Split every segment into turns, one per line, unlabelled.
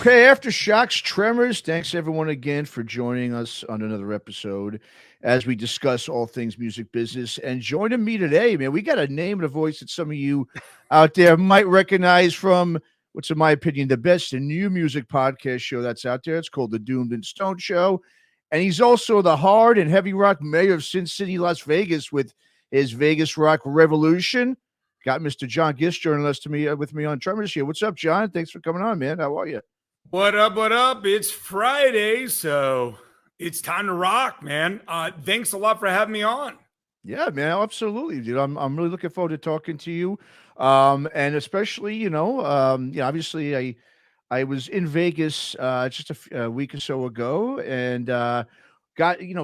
Okay, Aftershocks Tremors. Thanks everyone again for joining us on another episode as we discuss all things music business. And joining me today, man, we got a name and a voice that some of you out there might recognize from what's, in my opinion, the best new music podcast show that's out there. It's called the Doomed and Stone Show. And he's also the hard and heavy rock mayor of Sin City, Las Vegas, with his Vegas Rock Revolution. Got Mr. John Gist joining us with me on Tremors here. What's up, John? Thanks for coming on, man. How are you?
What up? What up? It's Friday, so it's time to rock, man. Thanks a lot for having me on.
Yeah, man, absolutely, dude. I'm really looking forward to talking to you, and especially, obviously, I was in Vegas just a week or so ago, and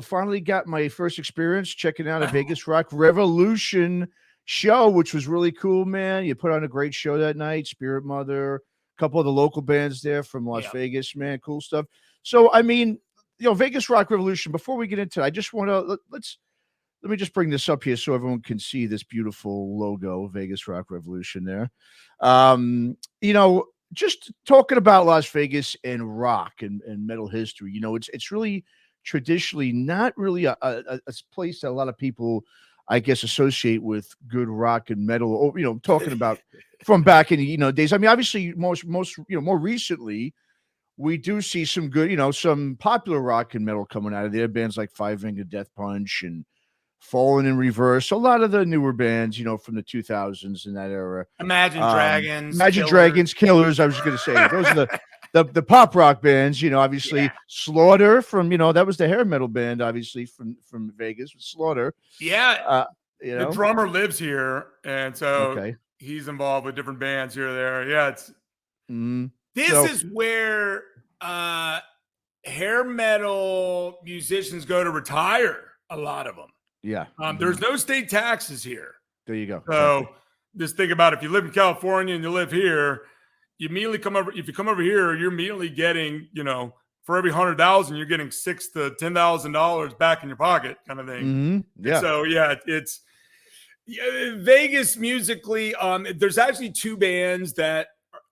finally got my first experience checking out a Vegas Rock Revolution show, which was really cool, man. You put on a great show that night. Spirit Mother, couple of the local bands there from Las Vegas, man, cool stuff. So, I mean, Vegas Rock Revolution, before we get into it, I just want to, let me just bring this up here so everyone can see this beautiful logo, Vegas Rock Revolution there. Just talking about Las Vegas and rock and metal history, it's really traditionally not really a place that a lot of people, I guess, associate with good rock and metal, or, talking about from back in the, days. I mean, obviously more recently, we do see some good, some popular rock and metal coming out of there. Bands like Five Finger Death Punch and Fallen in Reverse. A lot of the newer bands, from the 2000s in that era.
Imagine Dragons.
Dragons, Killers. I was just going to say, those are the pop rock bands, obviously Slaughter from, that was the hair metal band, obviously from Vegas with Slaughter.
Yeah. The drummer lives here. And so he's involved with different bands here or there. Yeah. This is where hair metal musicians go to retire. A lot of them.
Yeah.
There's no state taxes here.
There you go.
So just think about it. If you live in California and you live here, you immediately come over. If you come over here, you're immediately getting, for every 100,000, you're getting $6,000 to $10,000 back in your pocket, kind of thing.
Mm-hmm. Yeah.
So it's Vegas musically. There's actually two bands that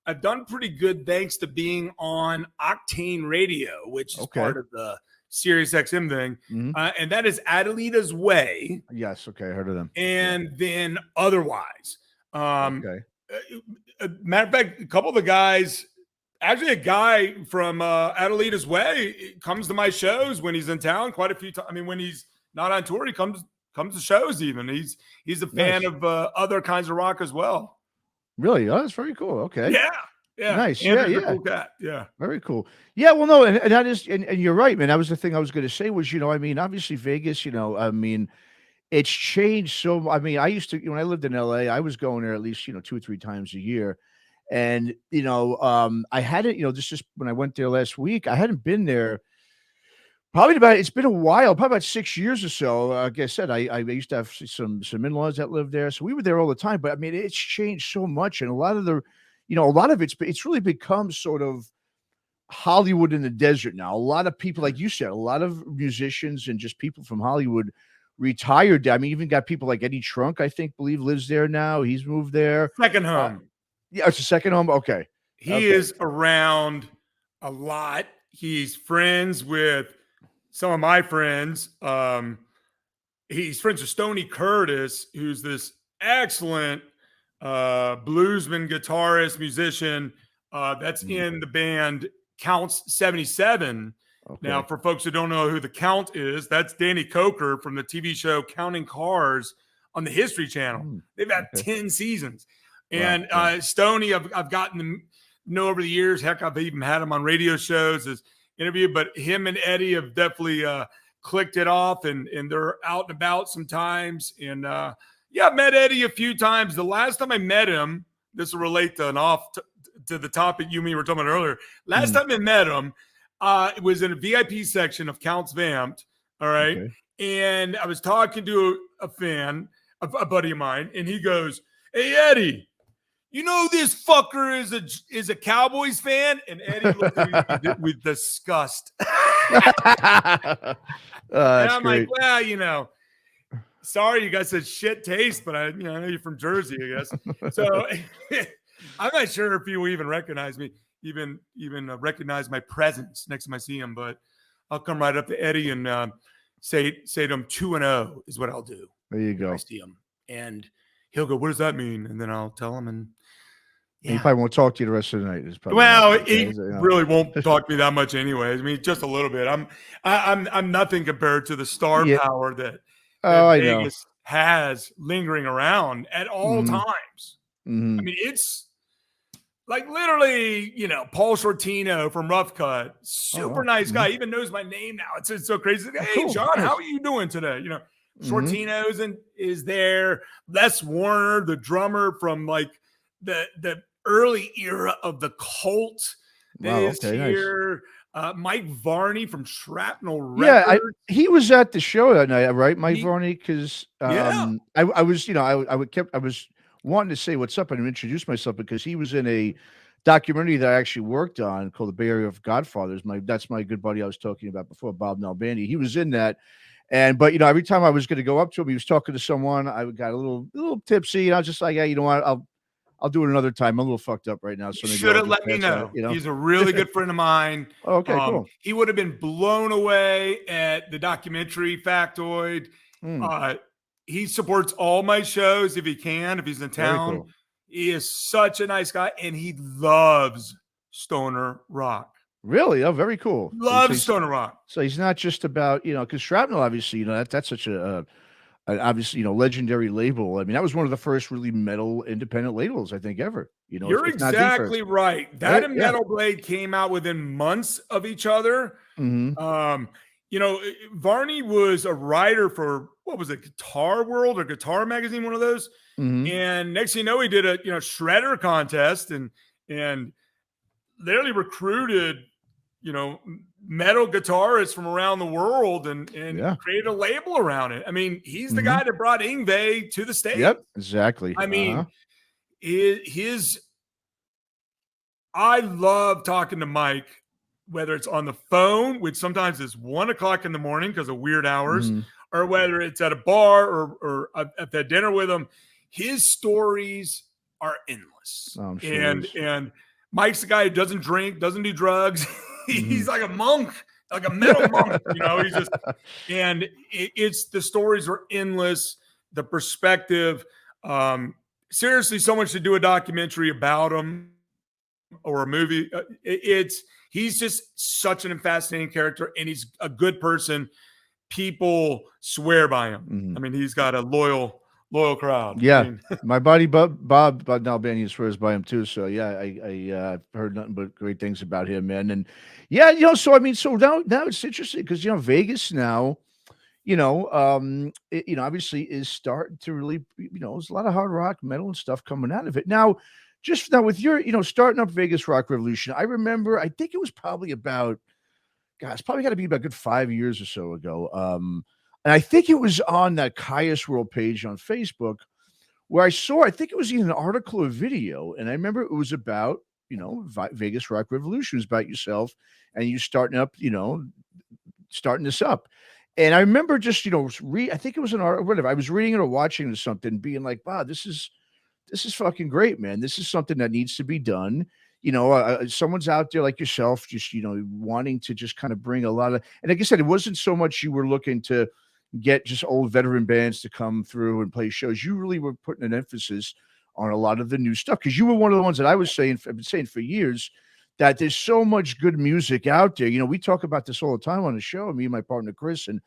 have done pretty good thanks to being on Octane Radio, which is part of the Sirius XM thing, and that is Adelita's Way.
Yes, okay, I heard of them.
And then Otherwise. Matter of fact, a couple of the guys, actually a guy from Adelita's Way comes to my shows when he's in town quite a few times. I mean, when he's not on tour, he comes to shows even. He's a fan of other kinds of rock as well.
Really? Oh, that's very cool. Okay.
Yeah. Yeah.
Nice.
Andrew's a cool cat. Yeah.
Very cool. Yeah. Well, no, and that is, and you're right, man. That was the thing I was going to say was, obviously Vegas, it's changed so. I mean, I used to, when I lived in LA, I was going there at least, 2 or 3 times a year. And, I hadn't, this is when I went there last week, I hadn't been there it's been a while, probably about 6 years or so. Like I said, I used to have some in-laws that lived there. So we were there all the time, but I mean, it's changed so much. And a lot of it's really become sort of Hollywood in the desert now. A lot of people, like you said, a lot of musicians and just people from Hollywood retired. I mean, even got people like Eddie Trunk, I believe lives there now. He's moved there.
Second home.
It's a second home. Okay.
He is around a lot. He's friends with some of my friends. He's friends with Stoney Curtis, who's this excellent bluesman, guitarist, musician that's in the band Counts 77. Now, for folks who don't know who the Count is, that's Danny Coker from the TV show Counting Cars on the History Channel. They've had 10 seasons. And Stoney, I've gotten to know over the years. Heck, I've even had him on radio shows as interview, but him and Eddie have definitely clicked it off, and they're out and about sometimes. And I've met Eddie a few times. The last time I met him, this will relate to to the topic you and me were talking about earlier. Last time I met him, it was in a VIP section of Counts Vamped. All right. Okay. And I was talking to a fan, a buddy of mine, and he goes, "Hey, Eddie, this fucker is a Cowboys fan?" And Eddie looked at me with disgust. And I'm great. Like, well, sorry you guys said shit taste, but I know you're from Jersey, I guess. So I'm not sure if you even recognize me. even recognize my presence next time I see him. But I'll come right up to Eddie and say to him 2-0 is what I'll do.
There you
if
go.
I see him, and he'll go, "What does that mean?" And then I'll tell him, and
he probably won't talk to you the rest of the night.
Well, he really won't talk to me that much, anyways. I mean, just a little bit. I'm nothing compared to the star power that Vegas has lingering around at all times. I mean, it's like literally, Paul Sortino from Rough Cut, super nice guy, even knows my name now. It's so crazy. Like, hey, John, how are you doing today? Sortino's is there. Les Warner, the drummer from like the early era of the Cult, is here. Nice. Mike Varney from Shrapnel Records.
Yeah, he was at the show that night, right? Mike Varney, because I was, I was wanting to say what's up and introduce myself because he was in a documentary that I actually worked on called The Bay Area of Godfathers. That's my good buddy I was talking about before, Bob Nalbany. He was in that. But every time I was going to go up to him, he was talking to someone. I got a little tipsy, and I was just like, "Yeah, you know what? I'll do it another time. I'm a little fucked up right now." So
you should have let me know. He's a really good friend of mine.
Okay, cool.
He would have been blown away at the documentary Factoid. He supports all my shows if he can, if he's in town. Cool. He is such a nice guy, and he loves stoner rock.
Really? Oh, very cool.
Loves stoner rock.
So he's not just about, because Shrapnel, obviously, that's such an obviously, legendary label. I mean, that was one of the first really metal independent labels, I think, ever.
You're exactly right. That and Metal Blade came out within months of each other. Varney was a writer for, what was it, Guitar World or Guitar Magazine, one of those. And next thing you know, he did a shredder contest and literally recruited metal guitarists from around the world and created a label around it. I mean, he's the guy that brought Yngwie to the States.
Yep, exactly.
I mean, I love talking to Mike, whether it's on the phone, which sometimes is 1 o'clock in the morning because of weird hours, or whether it's at a bar or at that dinner with him. His stories are endless.
Oh, I'm sure
and Mike's the guy who doesn't drink, doesn't do drugs. He's like a monk, like a metal monk, he's just, and it's the stories are endless. The perspective, seriously, someone should do a documentary about him or a movie. He's just such an fascinating character, and he's a good person. People swear by him. I mean, he's got a loyal crowd.
Yeah,
I mean,
my buddy Bob Nalbany swears by him too. So yeah, I heard nothing but great things about him, man. And so I mean, so now it's interesting because Vegas now, obviously is starting to really, there's a lot of hard rock, metal, and stuff coming out of it now. Just now with your, starting up Vegas Rock Revolution, I remember, I think it was probably about, it's probably got to be about a good 5 years or so ago. And I think it was on that Caius World page on Facebook where I think it was even an article or video. And I remember it was about, Vegas Rock Revolution. It was about yourself and you starting this up. And I remember just, I think it was an article, whatever. I was reading it or watching it or something, being like, wow, this is fucking great, man. This is something that needs to be done. Someone's out there like yourself, just, wanting to just kind of bring a lot of, and like I said, it wasn't so much you were looking to get just old veteran bands to come through and play shows. You really were putting an emphasis on a lot of the new stuff because you were one of the ones that I've been saying for years that there's so much good music out there. We talk about this all the time on the show, me and my partner Chris, and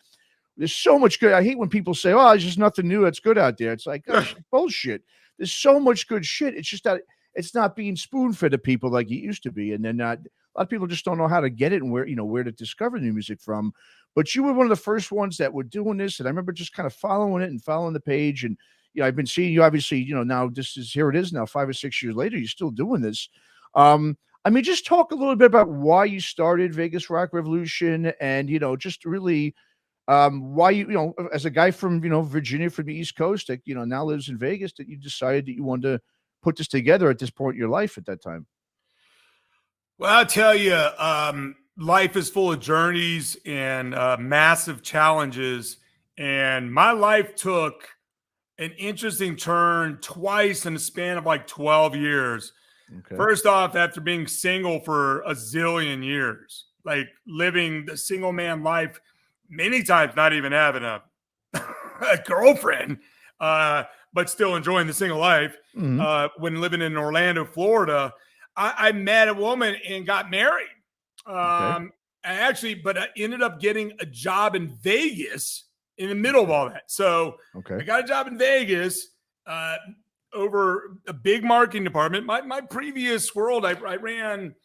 there's so much good. I hate when people say, "Oh, there's just nothing new that's good out there." It's like bullshit. There's so much good shit. It's just that it's not being spoon-fed to people like it used to be, and then a lot of people just don't know how to get it and where to discover new music from. But you were one of the first ones that were doing this, and I remember just kind of following it and following the page. And I've been seeing you, obviously. Now here it is. Now 5 or 6 years later, you're still doing this. I mean, just talk a little bit about why you started Vegas Rock Revolution, and just really why you as a guy from Virginia, from the East Coast that now lives in Vegas, that you decided that you wanted to put this together at this point in your life at that time.
Well, I'll tell you, life is full of journeys and massive challenges. And my life took an interesting turn twice in the span of like 12 years.
Okay.
First off, after being single for a zillion years, like living the single man life, many times not even having a, a girlfriend, but still enjoying the single life.
Mhm.
When living in Orlando, Florida, I met a woman and got married.
Okay.
But I ended up getting a job in Vegas in the middle of all that. So
Okay.
I got a job in Vegas over a big marketing department. My previous world, I ran,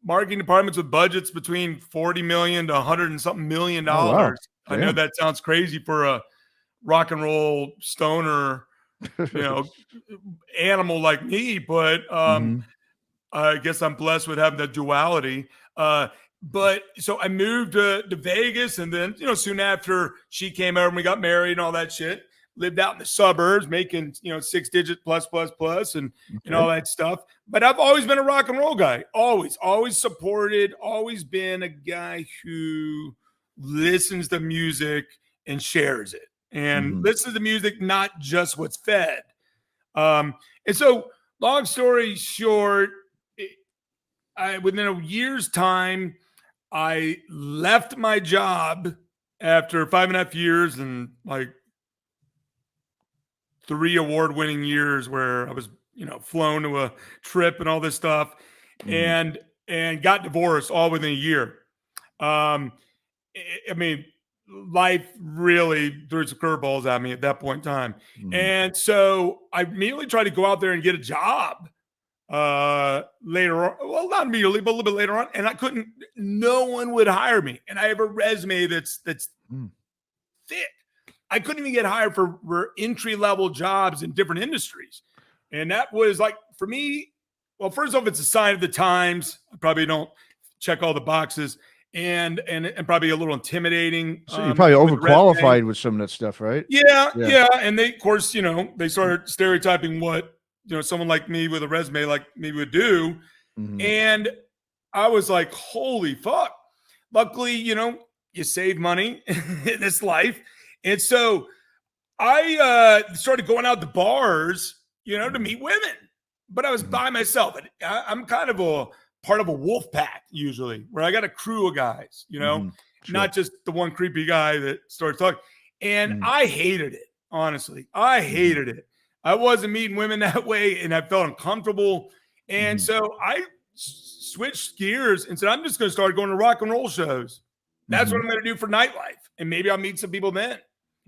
marketing departments with budgets between 40 million to 100 and something million
Oh, wow.
dollars. I know that sounds crazy for a rock and roll stoner, animal like me, but
Mhm.
I guess I'm blessed with having that duality. But so I moved to Vegas, and then soon after she came over and we got married and all that shit. Lived out in the suburbs, making 6-digit plus, and all that stuff. But I've always been a rock and roll guy. Always supported. Always been a guy who listens to music and shares it, and
Mhm.
listens to music, not just what's fed. And so, long story short, within a year's time, I left my job after 5.5 years and like 3 award-winning years where I was, flown to a trip and all this stuff,
Mhm.
and got divorced all within a year. Um, I mean, life really threw some curveballs at me at that point in time,
Mhm.
and so I immediately tried to go out there and get a job. Later on, well, not immediately, but a little bit later on, and I couldn't. No one would hire me, and I have a resume that's
Mm.
thick. I couldn't even get hired for entry level jobs in different industries, and that was like for me. Well, first off, it's a sign of the times. I probably don't check all the boxes, and probably a little intimidating.
So you're probably
With resume.
overqualified with some of that stuff, right?
Yeah,
Yeah.
yeah, and they, of course, they started stereotyping what someone like me with a resume like me would do,
Mhm.
and I was like, holy fuck. Luckily, you save money in this life. And so I started going out to bars, to meet women, but I was
Mhm.
by myself. I'm kind of a part of a wolf pack usually, where I got a crew of guys,
Mhm. Sure.
not just the one creepy guy that starts talking. And
Mhm.
I hated it, honestly. I
Mhm.
hated it. I wasn't meeting women that way, and I felt uncomfortable. And
Mhm.
so I switched gears and said, I'm just going to start going to rock and roll shows. That's what
Mhm.
I'm going to do for nightlife. And maybe I'll meet some people then.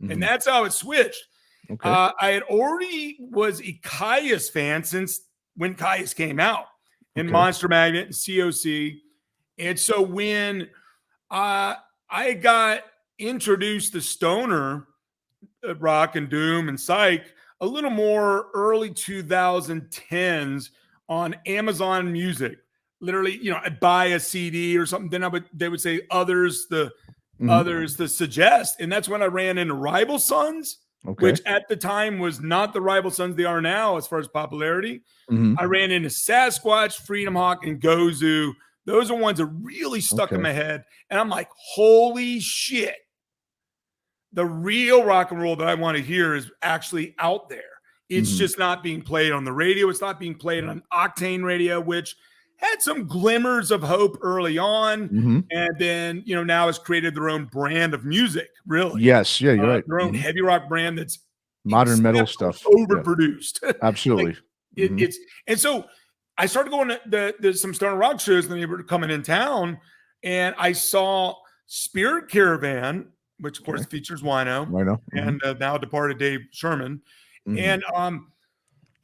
And
Mhm.
that's how it switched.
Okay.
I had already was a Caius fan since when Caius came out in
Okay.
Monster Magnet and COC. And so when I got introduced to stoner rock and doom and psych a little more early 2010s on Amazon Music. Literally, I'd buy a CD or something. Then they would say
Mhm.
others to suggest. And that's when I ran into Rival Sons,
Okay.
which at the time was not the Rival Sons they are now as far as popularity.
Mhm.
I ran into Sasquatch, Freedom Hawk, and Gozu. Those are ones that really stuck in
Okay.
my head. And I'm like, holy shit. The real rock and roll that I want to hear is actually out there. It's
Mhm.
just not being played on the radio. It's not being played on Octane Radio, which had some glimmers of hope early on.
Mhm.
And then, now has created their own brand of music, really.
Yes. Yeah, you're right.
Their own
Mhm.
heavy rock brand that's
Modern metal
exceptionally
stuff. Yeah.
overproduced. Like
Absolutely. Mhm.
it's, and so I started going to some stoner rock shows when they were coming in town, and I saw Spirit Caravan, which of course
Okay.
features Wino
I know. Mhm.
and now departed Dave Sherman,
Mhm.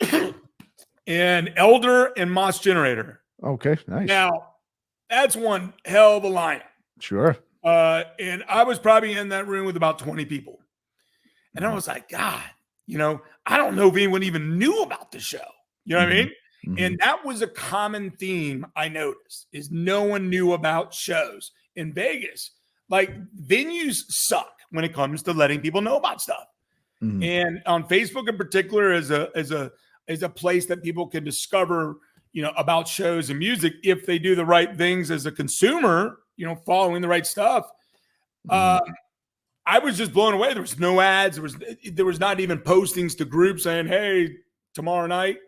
and and Elder and Moss Generator.
Okay. Nice.
Now that's one hell of a lineup.
Sure.
And I was probably in that room with about 20 people. And I
Mhm.
was like, God, I don't know if anyone even knew about the show. You know what I
Mhm.
mean? And
Mhm.
that was a common theme I noticed is no one knew about shows in Vegas. Like venues suck when it comes to letting people know about stuff.
Mhm.
And on Facebook in particular is a place that people can discover, about shows and music if they do the right things as a consumer, following the right stuff.
Mhm.
I was just blown away. There was no ads. There was not even postings to groups saying, "Hey, tomorrow night,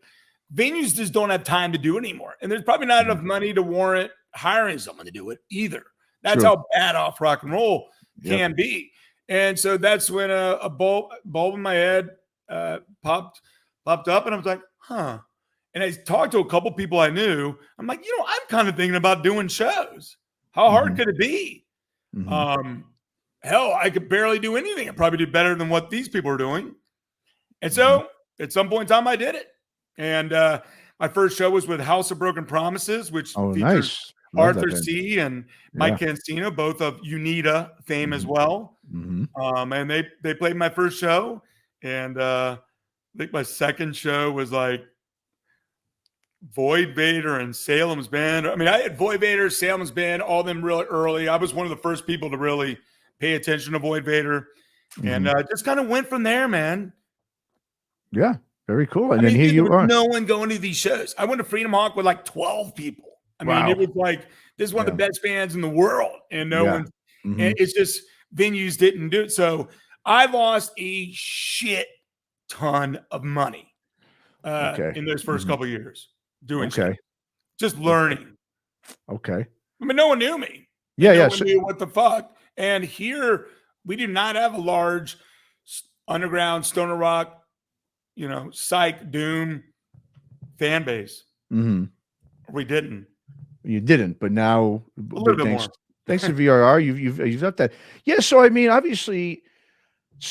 venues just don't have time to do it anymore. And there's probably not enough money to warrant hiring someone to do it either. That's
True.
how bad off rock and roll can be. And so that's when a bulb in my head popped up, and I was like, huh. And I talked to a couple people I knew. I'm like, I'm kind of thinking about doing shows. How hard could it be? Hell, I could barely do anything. I probably did better than what these people are doing. And so at some point in time, I did it. And my first show was with House of Broken Promises, which features Arthur C. and Mike Cancino, both of UNITA fame as well. And they played my first show. And I think my second show was like Void Vader and Salem's Band. I mean, I had Void Vader, Salem's Band, all of them really early. I was one of the first people to really pay attention to Void Vader. And just kind of went from there, man.
Yeah, very cool. And then here you are.
No one going to these shows. I went to Freedom Hawk with like 12 people. I mean, it was like, this is one of the best bands in the world. And no one, and it's just venues didn't do it. So I lost a shit ton of money in those first couple of years doing shit. Just learning.
Okay.
I mean, no one knew me. No one knew what the fuck. And here, we do not have a large underground stoner rock, psych, doom fan base. We didn't.
You didn't, but now
a little bit more.
Thanks to VRR, you've got that. Yeah. So I mean, obviously,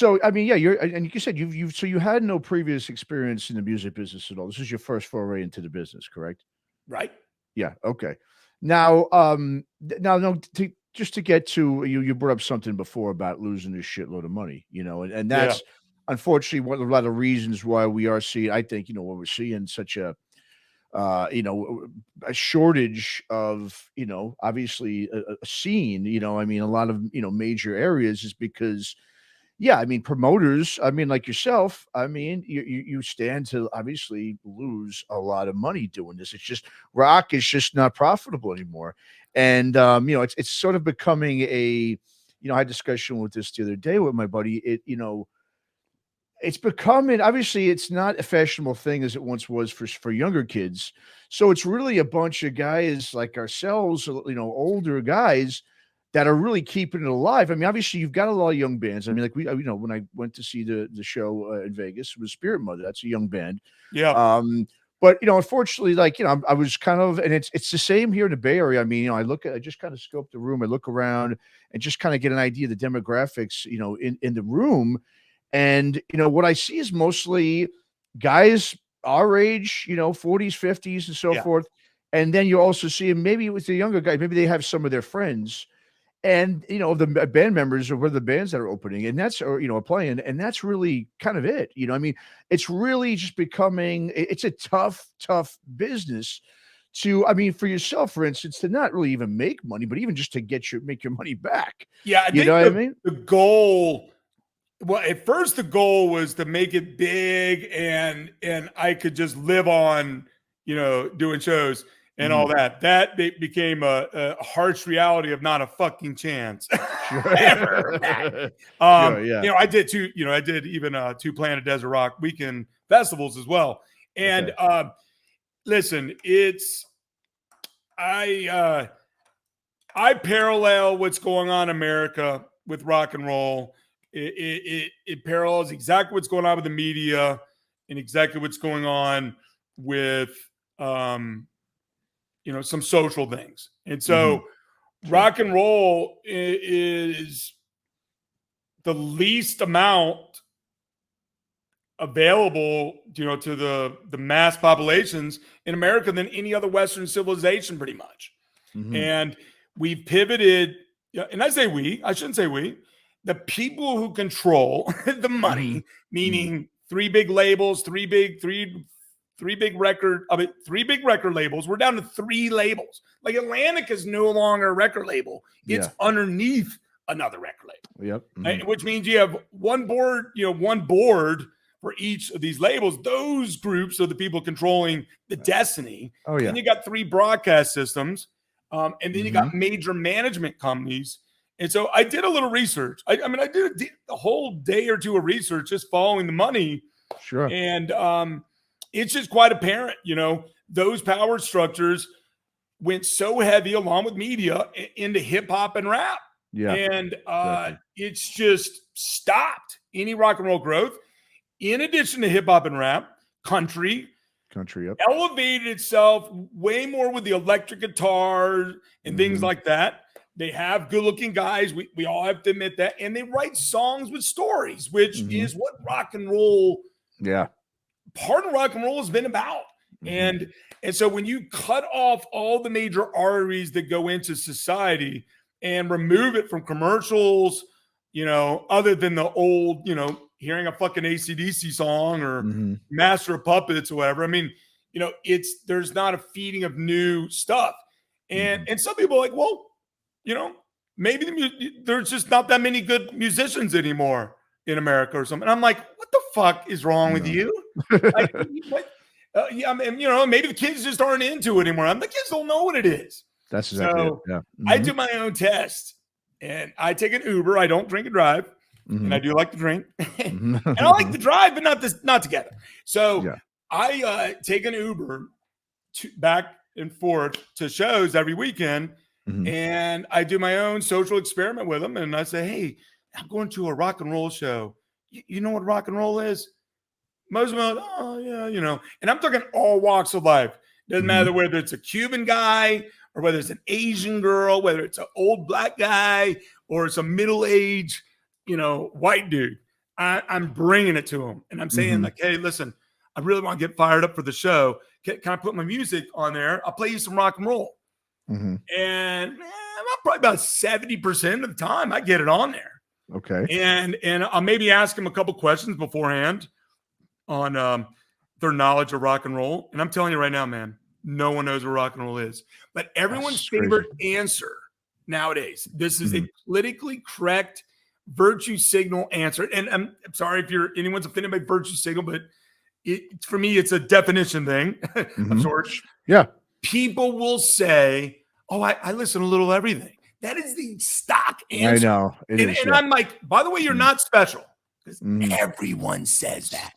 you're, and you said you had no previous experience in the music business at all. This is your first foray into the business, correct?
Right.
Yeah. Okay. Now, just to get to you brought up something before about losing a shitload of money, and that's unfortunately one of a lot of reasons why we are seeing, I think, what we're seeing such a shortage of, obviously a scene, I mean, a lot of, major areas is because, promoters, like yourself, you stand to obviously lose a lot of money doing this. It's just rock is just not profitable anymore. And, it's sort of becoming I had a discussion with this the other day with my buddy. It's becoming, obviously it's not a fashionable thing as it once was for younger kids. So it's really a bunch of guys like ourselves, older guys that are really keeping it alive. I mean, obviously you've got a lot of young bands. I mean, like when I went to see the show in Vegas, it was Spirit Mother. That's a young band.
Yeah.
But unfortunately, I was kind of, and it's the same here in the Bay Area. I mean, I just kind of scope the room, I look around and just kind of get an idea of the demographics, in the room. And, what I see is mostly guys our age, 40s, 50s and so forth. And then you also see maybe with the younger guys, maybe they have some of their friends and, the band members or the bands that are opening and that's, or, playing. And that's really kind of it. It's really just becoming, it's a tough business to, for yourself, for instance, to not really even make money, but even just to make your money back.
Yeah. I think
what I mean?
The goal, well, at first the goal was to make it big and I could just live on, doing shows and all that. That became a harsh reality of not a fucking chance. Ever. I did even two Planet Desert Rock weekend festivals as well. And listen, I parallel what's going on in America with rock and roll. It parallels exactly what's going on with the media and exactly what's going on with, some social things. And so rock and roll is the least amount available, to the mass populations in America than any other Western civilization, pretty much. And we've pivoted, and I shouldn't say we, the people who control the money, meaning three big labels, three big record labels. We're down to 3 labels. Like Atlantic is no longer a record label. It's underneath another record label. Yep. Which means you have one board for each of these labels. Those groups are the people controlling the destiny. Oh, yeah. Then you got 3 broadcast systems. And then you got major management companies. And so I did a little research. I did a whole day or two of research just following the money.
Sure.
And it's just quite apparent, those power structures went so heavy along with media into hip hop and rap.
Yeah.
And
Exactly.
it's just stopped any rock and roll growth. In addition to hip hop and rap, country
Yep.
elevated itself way more with the electric guitar and things like that. They have good looking guys. We all have to admit that. And they write songs with stories, which is what rock and roll, part of rock and roll has been about. And so when you cut off all the major arteries that go into society and remove it from commercials, other than the old, hearing a fucking AC/DC song or Master of Puppets or whatever. I mean, there's not a feeding of new stuff. And some people are like, well, maybe there's just not that many good musicians anymore in America or something. And I'm like, what the fuck is wrong with you? Like, I mean, maybe the kids just aren't into it anymore. The kids don't know what it is.
That's exactly it. Yeah.
I do my own test, and I take an Uber. I don't drink and drive, and I do like to drink, and I like to drive, but not together. So I take an Uber back and forth to shows every weekend, and I do my own social experiment with them. And I say, hey, I'm going to a rock and roll show. You know what rock and roll is? Most of them are like, oh, yeah, And I'm talking all walks of life. Doesn't matter whether it's a Cuban guy or whether it's an Asian girl, whether it's an old black guy or it's a middle-aged, white dude. I'm bringing it to them. And I'm saying like, hey, listen, I really want to get fired up for the show. Can I put my music on there? I'll play you some rock and roll. And probably about 70% of the time I get it on there.
Okay.
And I'll maybe ask them a couple questions beforehand on their knowledge of rock and roll. And I'm telling you right now, man, no one knows what rock and roll is. But everyone's favorite answer nowadays, this is a politically correct virtue signal answer. And I'm sorry if anyone's offended by virtue signal, but for me, it's a definition thing of sorts.
Yeah.
People will say, oh, I listen to a little everything. That is the stock answer.
I know.
And I'm like, by the way, you're not special. Because everyone says that.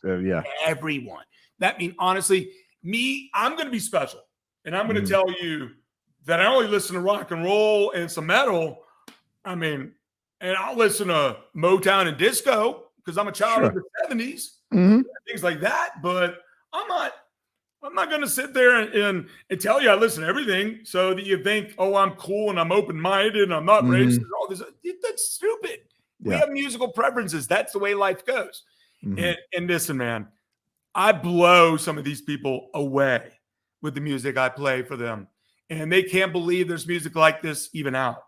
Everyone. That means, honestly, I'm going to be special. And I'm going to tell you that I only listen to rock and roll and some metal. I mean, and I'll listen to Motown and disco because I'm a child of the 70s. Things like that. But I'm not going to sit there and tell you I listen to everything so that you think, oh, I'm cool and I'm open-minded and I'm not racist and all this. That's stupid. We have musical preferences. That's the way life goes. And listen, man, I blow some of these people away with the music I play for them. And they can't believe there's music like this even out.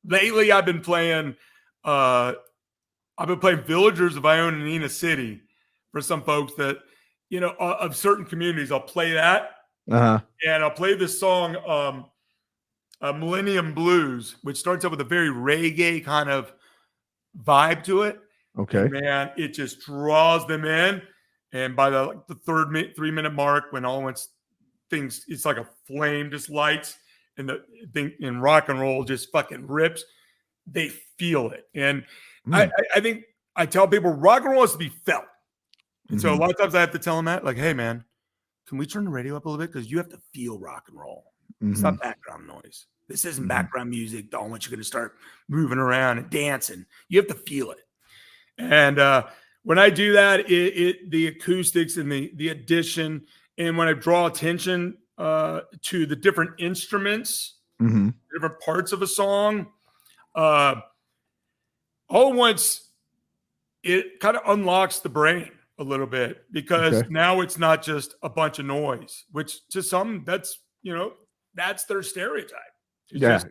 Lately, I've been playing Villagers of Iona Nina City for some folks that, of certain communities. I'll play that. And I'll play this song, Millennium Blues, which starts out with a very reggae kind of vibe to it.
Okay.
And man, it just draws them in. And by the 3-minute mark, when all things, it's like a flame just lights and the thing in rock and roll just fucking rips. They feel it. And I think I tell people rock and roll has to be felt. And so a lot of times I have to tell them that, like, hey, man, can we turn the radio up a little bit? Because you have to feel rock and roll. It's not background noise. This isn't background music on which you're going to start moving around and dancing. You have to feel it. And when I do that, the acoustics and the addition, and when I draw attention to the different instruments, different parts of a song, all at once, it kind of unlocks the brain a little bit because now it's not just a bunch of noise, which to some, that's their stereotype. It's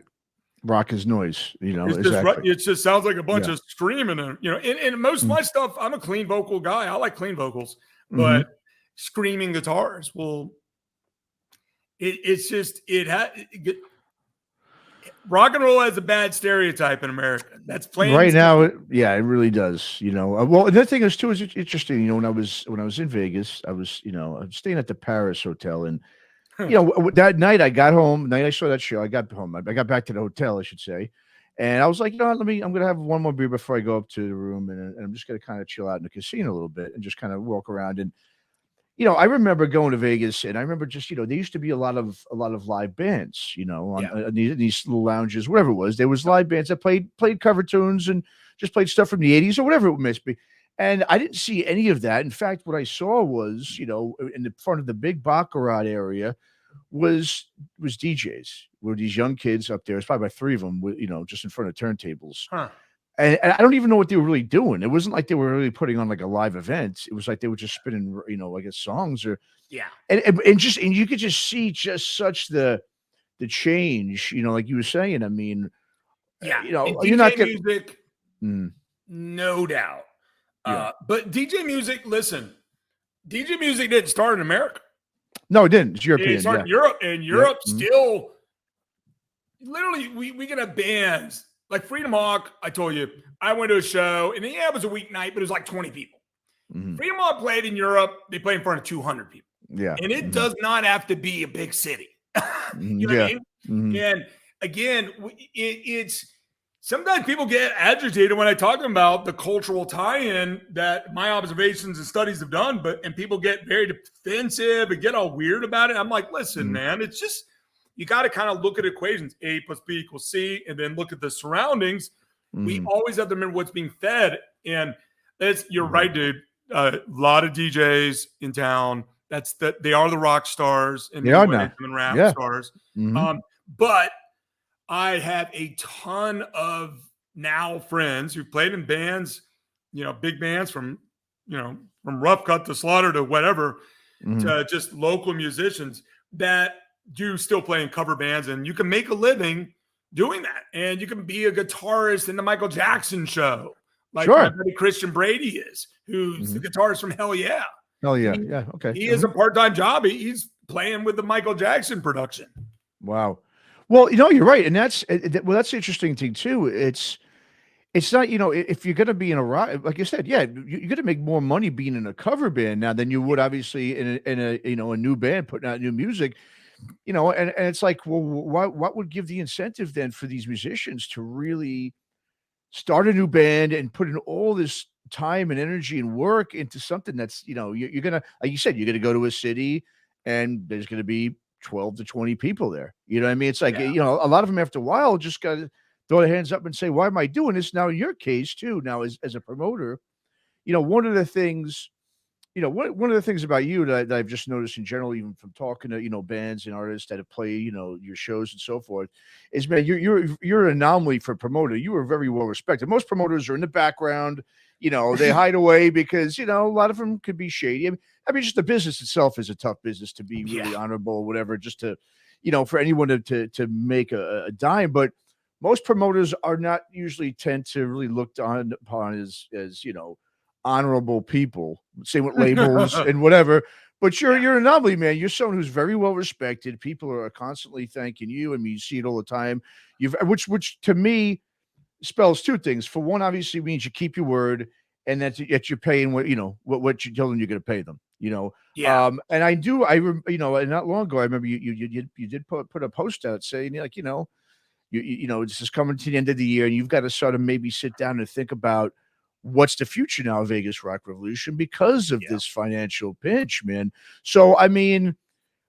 rock is noise,
it just sounds like a bunch of screaming and most of my stuff, I'm a clean vocal guy. I like clean vocals, but screaming guitars, well, rock and roll has a bad stereotype in America. That's plain
right now. It really does. Well, the thing is too is interesting. When I was in Vegas, I was staying at the Paris Hotel, and that night I got home. Night I saw that show, I got home. I got back to the hotel, I should say, And I was like, I'm going to have one more beer before I go up to the room, and I'm just going to kind of chill out in the casino a little bit and just kind of walk around. And I remember going to Vegas, and I remember just, there used to be a lot of live bands, on,
Yeah.
these little lounges, whatever it was. There was live bands that played cover tunes and just played stuff from the 80s or whatever it must be. And I didn't see any of that. In fact, what I saw was, in the front of the big baccarat area was DJs. Were these young kids up there? It's probably about three of them, just in front of turntables.
Huh.
And I don't even know what they were really doing. It wasn't like they were really putting on like a live event. It was like they were just spinning, I guess songs or
Yeah.
and you could just see just such the change, like you were saying. I mean,
Yeah. And
you're not
DJ
getting.
music,
Mm,
no doubt.
yeah.
But DJ music, listen, DJ music didn't start in America.
No, it didn't. It's
It
European.
started
Yeah.
in Europe, and Europe
Mhm.
still literally we can have bands like Freedom Hawk. I told you, I went to a show, and it was a weeknight, but it was like 20 people.
Mhm.
Freedom Hawk played in Europe. They played in front of 200 people.
Yeah.
And it
Mhm.
does not have to be a big city. You know what I mean?
Mhm.
And again, it's sometimes people get agitated when I talk about the cultural tie-in that my observations and studies have done, and people get very defensive and get all weird about it. I'm like, listen,
Mhm.
man, it's just you got to kind of look at equations. A plus B equals C, and then look at the surroundings. We
Mhm.
always have to remember what's being fed. And you're
Mhm.
right, dude. A lot of DJs in town. They are the rock stars in
They
many
are
ways,
now.
and rap
Yeah.
stars.
Mhm.
But I have a ton of now friends who've played in bands, big bands from Rough Cut to Slaughter to whatever,
Mhm.
to just local musicians that do still play in cover bands, and you can make a living doing that. And you can be a guitarist in the Michael Jackson show, like my
Sure.
buddy Christian Brady is, who's the
Mhm.
guitarist from Hell Yeah.
Oh, yeah.
He,
Yeah. Okay.
he has a
Mhm.
part-time job. He's playing with the Michael Jackson production.
Wow. Well, you're right, and that's the interesting thing too. It's not, if you're gonna be in a rock, like you said, yeah, you're gonna make more money being in a cover band now than you would obviously in a a new band putting out new music. And it's like, well, what would give the incentive then for these musicians to really start a new band and put in all this time and energy and work into something that's, you're gonna, like you said, you're gonna go to a city and there's gonna be 12 to 20 people there. You know what I mean? It's like,
Yeah.
a lot of them after a while just gotta throw their hands up and say, why am I doing this? Now, in your case too, now as a promoter, one of the things, one of the things about you that I've just noticed in general, even from talking to, bands and artists that have played, your shows and so forth, is, man, you're an anomaly for a promoter. You are very well respected. Most promoters are in the background, they hide away because, a lot of them could be shady. I mean, just the business itself is a tough business to be really
Yeah.
honorable or whatever, just to, for anyone to make a dime. But most promoters are not usually tend to really looked on upon as honorable people, same with labels and whatever. But you're an anomaly, man. You're someone who's very well respected. People are constantly thanking you. I mean, you see it all the time. Which to me spells two things. For one, obviously means you keep your word, and that you're paying what you tell them you're going to pay them.
Yeah.
And and not long ago, I remember you did put a post out saying, like, this is coming to the end of the year, and you've got to sort of maybe sit down and think about what's the future now of Vegas Rock Revolution because of
Yeah.
this financial pinch, man. So, I mean,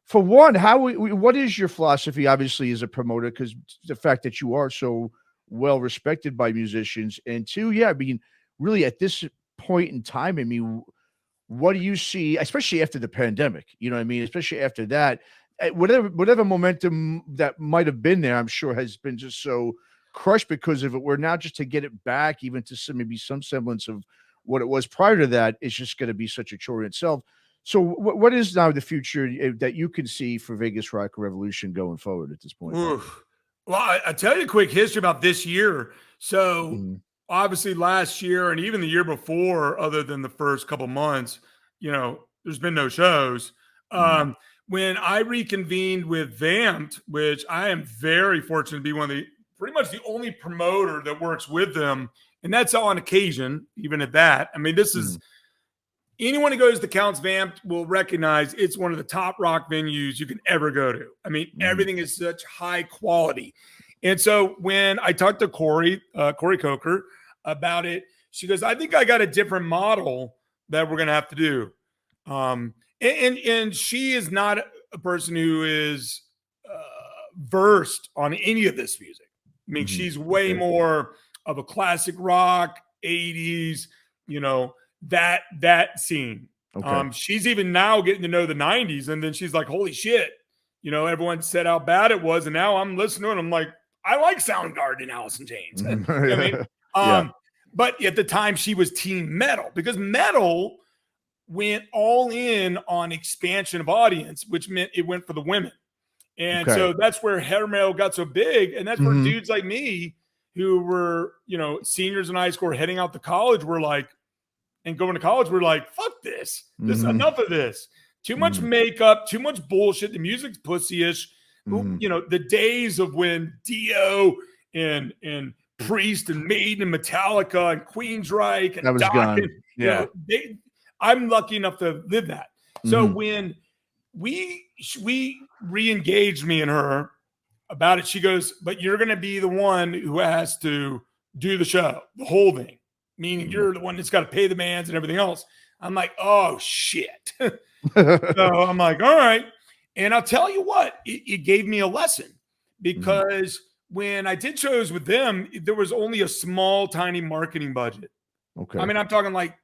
for one, what is your philosophy, obviously, as a promoter? Because the fact that you are so well respected by musicians, and two, yeah, I mean, really at this point in time, I mean, what do you see, especially after the pandemic? You know what I mean? Especially after that, whatever momentum that might have been there, I'm sure has been just so crushed because of it. We're now just to get it back, even to maybe some semblance of what it was prior to that, is just going to be such a chore in itself. So, what is now the future that you can see for Vegas Rock Revolution going forward at this point?
Oof. Well, I tell you a quick history about this year. So
Mhm.
obviously last year and even the year before, other than the first couple months, there's been no shows.
Mhm.
When I reconvened with Vamped, which I am very fortunate to be pretty much the only promoter that works with them, and that's on occasion, even at that. I mean, this is
Mhm.
anyone who goes to Counts Vamped will recognize it's one of the top rock venues you can ever go to. I mean,
Mhm.
everything is such high quality. And so when I talked to Corey Coker about it, she goes, I think I got a different model that we're going to have to do. And she is not a person who is versed on any of this music. I mean, she's way more of a classic rock, 80s, you know, that scene. She's even now getting to know the 90s, and then she's like, holy shit, you know, everyone said how bad it was, and now I'm listening to it, I'm like, I like Soundgarden and Alice in Chains. You know what I mean? But at the time she was team metal, because metal went all in on expansion of audience, which meant it went for the women. And so that's where hair metal got so big. And that's where dudes like me who were, you know, seniors in high school heading out to college were like, and going to college, we're like, fuck this. This enough of this. Too much makeup, too much bullshit. The music's pussy-ish. You know, the days of when Dio and Priest and Maiden and Metallica and Queensryche and
that was
Doc
gone.
and, you know, I'm lucky enough to live that. So when we re-engaged, me and her, about it, she goes, but you're going to be the one who has to do the show, the whole thing, meaning you're the one that's got to pay the bands and everything else. I'm like, oh shit. So I'm like, all right. And I'll tell you what, it gave me a lesson, because when I did shows with them, there was only a small, tiny marketing budget. I mean, I'm talking like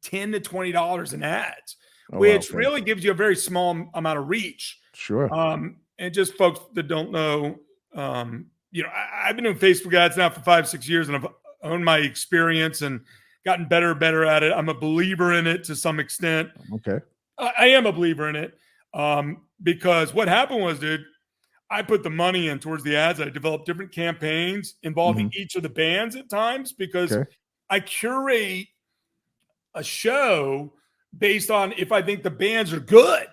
$10 to $20 in ads, which really gives you a very small amount of reach.
Sure.
And just folks that don't know, you know, I've been doing Facebook ads now for 5-6 years, and I've owned my experience and gotten better and better at it. I'm a believer in it to some extent. I am a believer in it. Because what happened was, dude, I put the money in towards the ads. I developed different campaigns involving each of the bands at times, because I curate a show based on if I think the bands are good.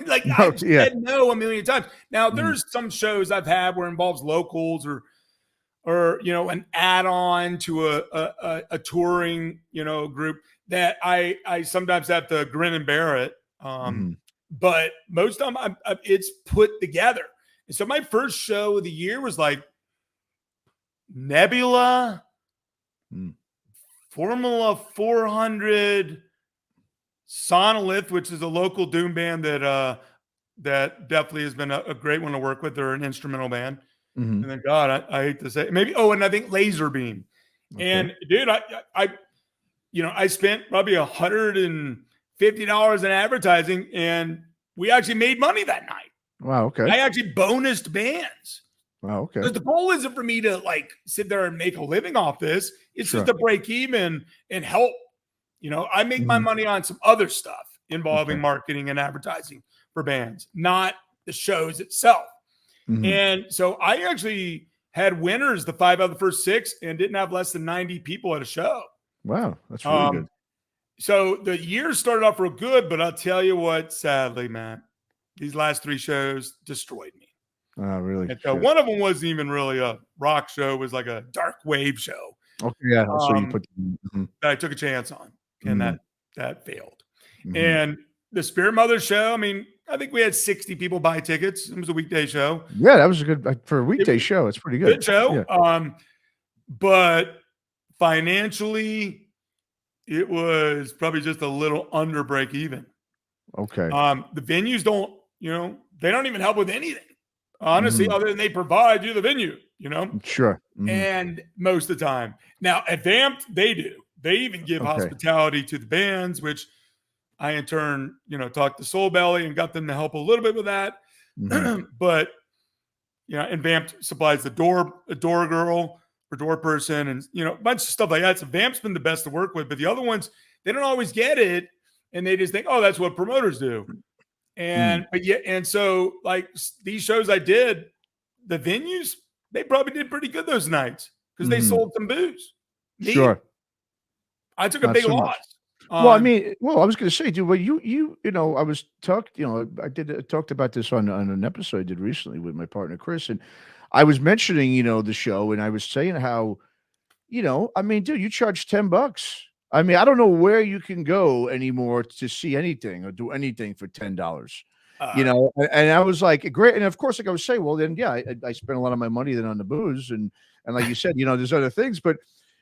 Like I've said no a million times. Now there's some shows I've had where it involves locals or you know, an add-on to a touring, you know, group that I sometimes have to grin and bear it. But most of them it's put together. And so my first show of the year was like Nebula, Formula 400, Sonolith, which is a local doom band that definitely has been a great one to work with. They're an instrumental band. And then, God, I hate to say it. Maybe, and I think Laser Beam. And dude, I you know, I spent probably $150 in advertising, and we actually made money that night.
Wow. Okay.
I actually bonused bands.
Wow. Okay.
Because the goal isn't for me to like sit there and make a living off this. It's just to break even and help. You know, I make my money on some other stuff involving marketing and advertising for bands, not the shows itself. And so I actually had winners the 5 out of the first 6 and didn't have less than 90 people at a show.
Wow. That's really good.
So the year started off real good, but I'll tell you what, sadly, man, these last 3 shows destroyed me.
Oh, really?
And so one of them wasn't even really a rock show. It was like a dark wave show.
Okay. Yeah. So you put
that I took a chance on, and that failed. And the Spirit Mother show, I mean, I think we had 60 people buy tickets. It was a weekday show.
Yeah, that was a good for a weekday show. It's pretty good.
Good show.
Yeah.
But financially, it was probably just a little under break even.
Okay.
The venues don't, you know, they don't even help with anything, honestly, other than they provide you the venue, you know?
Sure.
And most of the time. Now, at Vamped, they do. They even give hospitality to the bands, which I, in turn, you know, talked to Soul Belly and got them to help a little bit with that. But, you know, and Vamped supplies a door girl or door person and, you know, a bunch of stuff like that. So Vamp's been the best to work with, but the other ones, they don't always get it. And they just think, oh, that's what promoters do. And, but yeah, and so like these shows I did, the venues, they probably did pretty good those nights because they sold some booze.
Sure.
I took a big loss.
Well, I mean, I was going to say, dude, well, you know, I was talked about this on an episode I did recently with my partner, Chris, and I was mentioning, you know, the show, and I was saying how, you know, I mean, dude, you charge $10. I mean, I don't know where you can go anymore to see anything or do anything for $10. You know, and I was like, great. And of course, like I was saying, well, then, yeah, I spent a lot of my money then on the booze, and like you said, you know, there's other things, but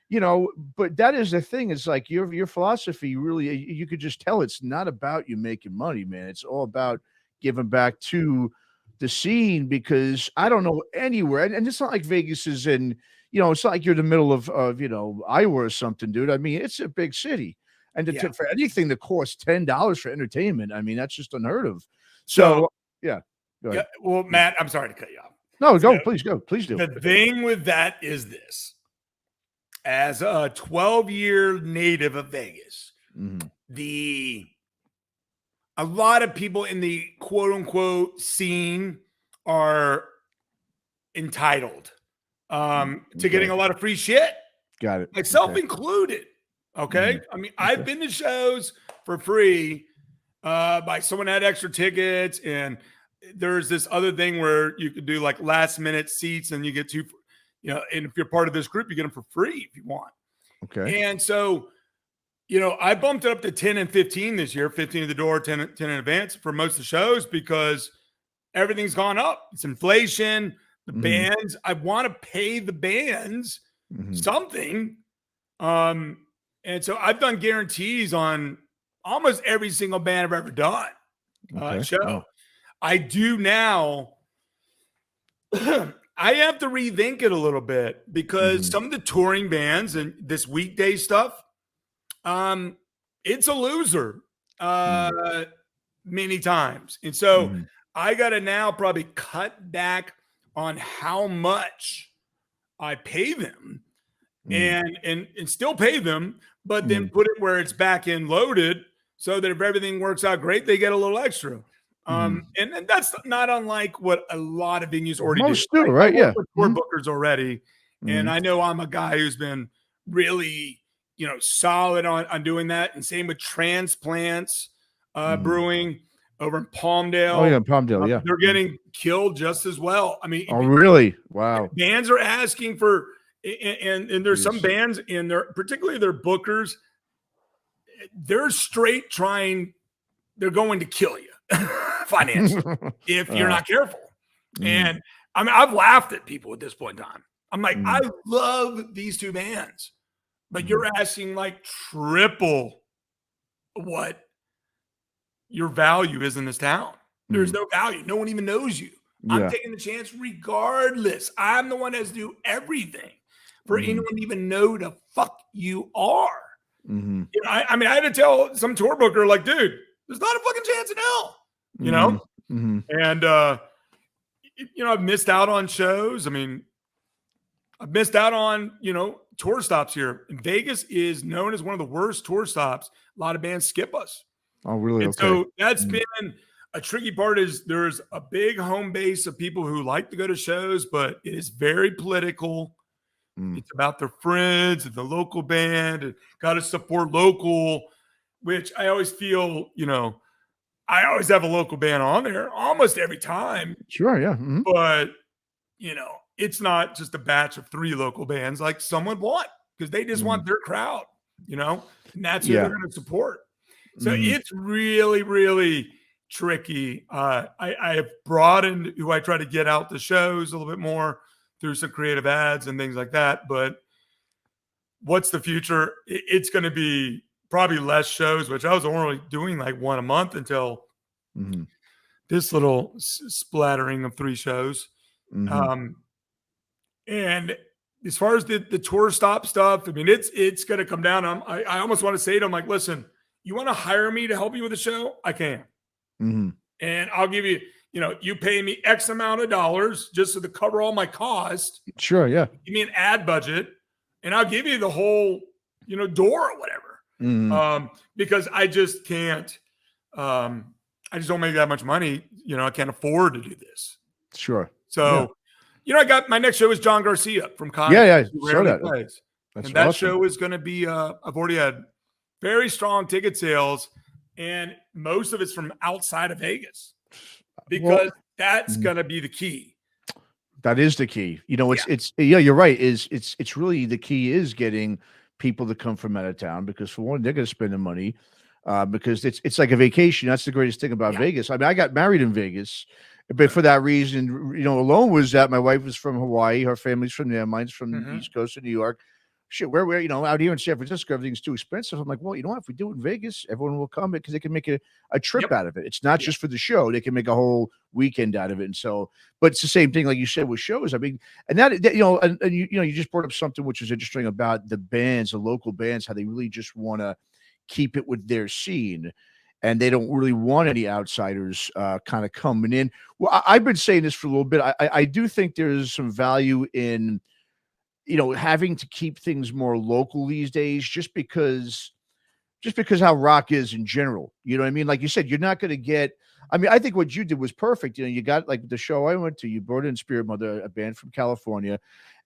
you know, but that is the thing. It's like your philosophy really, you could just tell it's not about you making money, man. It's all about giving back to the scene because I don't know anywhere, and it's not like Vegas is in, you know, it's not like you're in the middle of you know Iowa or something, dude. I mean, it's a big city, and
Yeah.
for anything that costs $10 for entertainment, I mean, that's just unheard of.
So
So, yeah. Go
yeah,
ahead.
well, Matt, I'm sorry to cut you off.
No,
So
go. Please do.
the thing with that is this: as a 12-year native of Vegas,
Mhm.
a lot of people in the quote unquote scene are entitled to getting a lot of free shit,
Got it.
myself
Okay.
included. Okay.
Mhm.
I mean, I've been to shows for free by someone had extra tickets, and there's this other thing where you could do like last minute seats and you get two, you know, and if you're part of this group, you get them for free if you want.
Okay.
And so, you know, I bumped it up to 10 and 15 this year, 15 at the door, 10 in advance for most of the shows because everything's gone up. It's inflation. The
Mhm.
bands, I want to pay the bands
Mhm.
something. And so I've done guarantees on almost every single band I've ever done
Okay.
show.
Wow.
I do now. I have to rethink it a little bit because
Mhm.
some of the touring bands and this weekday stuff, it's a loser many times. And so
Mhm.
I got to now probably cut back on how much I pay them
Mhm.
and still pay them, but then
Mhm.
put it where it's back end loaded so that if everything works out great, they get a little extra.
Mhm.
And that's not unlike what a lot of venues already do.
Most do,
I
right?
work
Yeah.
with tour
Mhm.
bookers already, and
Mhm.
I know I'm a guy who's been really, you know, solid on doing that. And same with Transplants
Mhm.
Brewing over in
Oh, yeah,
Palmdale.
Palmdale, yeah.
They're
Mhm.
getting killed just as well. I mean,
Oh, really? Wow.
bands are asking for, and there's some
Jeez.
bands in there, particularly their bookers, they're straight trying, they're going to kill you financially if you're
Uh,
not careful.
mhm.
And I mean, I've laughed at people at this point in time. I'm like, I
Mhm.
love these two bands, but
Mhm.
you're asking like triple what your value is in this town. There's
Mhm.
no value. No one even knows you. I'm
Yeah.
taking the chance regardless. I'm the one that has to do everything for
Mhm.
anyone to even know the fuck you are.
Mhm.
You know, I mean, I had to tell some tour booker, like, dude, there's not a fucking chance in hell, you know?
Mhm. Mhm.
And, you know, I've missed out on shows. I mean, I've missed out on, you know, tour stops here. And Vegas is known as one of the worst tour stops. A lot of bands skip us.
Oh, really?
And
Okay.
so that's
Mhm.
been a tricky part is there's a big home base of people who like to go to shows, but it is very political.
Mhm.
It's about their friends and the local band and got to support local, which I always feel, you know, I always have a local band on there almost every time,
Sure, yeah. Mhm.
but you know, it's not just a batch of 3 local bands like some would want because they just
Mhm.
want their crowd, you know, and that's who they're
Yeah.
going to support. So
Mhm.
it's really, really tricky. I have broadened who I try to get out to shows a little bit more through some creative ads and things like that. But what's the future? It's going to be probably less shows, which I was only doing like one a month until
Mhm.
this little splattering of 3 shows.
Mhm.
Um, and as far as the tour stop stuff, I mean, it's going to come down. I almost want to say to them, like, listen, you want to hire me to help you with the show? I can.
Mhm.
And I'll give you, you know, you pay me X amount of dollars just to cover all my costs.
Sure, yeah.
Give me an ad budget, and I'll give you the whole, you know, door or whatever.
Mhm.
Because I just can't. I just don't make that much money. You know, I can't afford to do this.
Sure. Yeah.
So, you know, I got my next show is John Garcia from
Yeah,
Connie.
yeah.
He
Saw
rarely
that.
plays,
That's
and that
awesome.
show is going to be. I've already had very strong ticket sales, and most of it's from outside of Vegas
Well,
because that's
mhm.
going to be the key.
That is the key. You know,
Yeah.
it's yeah, you're right. It's really the key is getting people to come from out of town because for one, they're gonna spend the money. because it's like a vacation. That's the greatest thing about
Yeah.
Vegas. I mean, I got married in Vegas, but for that reason, alone was that my wife was from Hawaii, her family's from there, mine's from the
Mhm.
East Coast of New York. Shit, where out here in San Francisco, everything's too expensive. I'm like, well, you know what? If we do it in Vegas, everyone will come because they can make a trip
Yep.
out of it. It's not
Yeah.
just for the show; they can make a whole weekend out of it. And so, but it's the same thing, like you said, with shows. I mean, and that and you just brought up something which is interesting about the bands, the local bands, how they really just want to keep it with their scene, and they don't really want any outsiders kind of coming in. Well, I've been saying this for a little bit. I do think there's some value in having to keep things more local these days, just because how rock is in general. You know what I mean? Like you said, you're not going to get. I mean, I think what you did was perfect. You got like the show I went to. You brought in Spirit Mother, a band from California,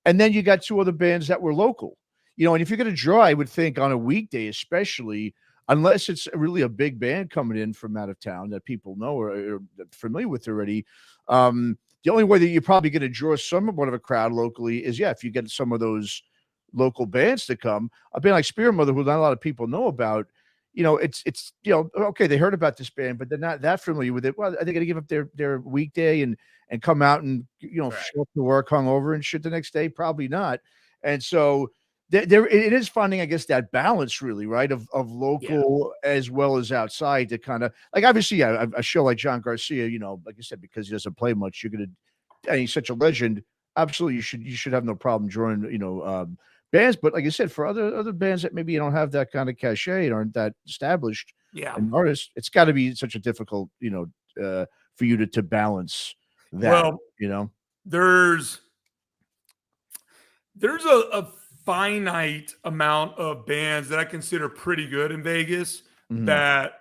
and then you got two other bands that were local. And if you're going to draw, I would think on a weekday, especially, unless it's really a big band coming in from out of town that people know or familiar with already. The only way that you're probably going to draw somewhat of a crowd locally is, if you get some of those local bands to come. A band like Spirit Mother, who not a lot of people know about, it's okay, they heard about this band, but they're not that familiar with it. Well, are they going to give up their weekday and come out and
Right.
show up to work hungover and shit the next day? Probably not. And so there it is finding, I guess, that balance really, right, of
Yeah.
local as well as outside to kind of like, obviously, a show like John Garcia, like you said, because he doesn't play much, you're gonna, and he's such a legend. Absolutely, you should have no problem drawing, bands. But like I said, for other bands that maybe don't have that kind of cachet and aren't that established
Yeah.
and artists, it's got to be such a difficult, for you to balance that,
Well,
you know.
there's a finite amount of bands that I consider pretty good in Vegas
Mhm.
that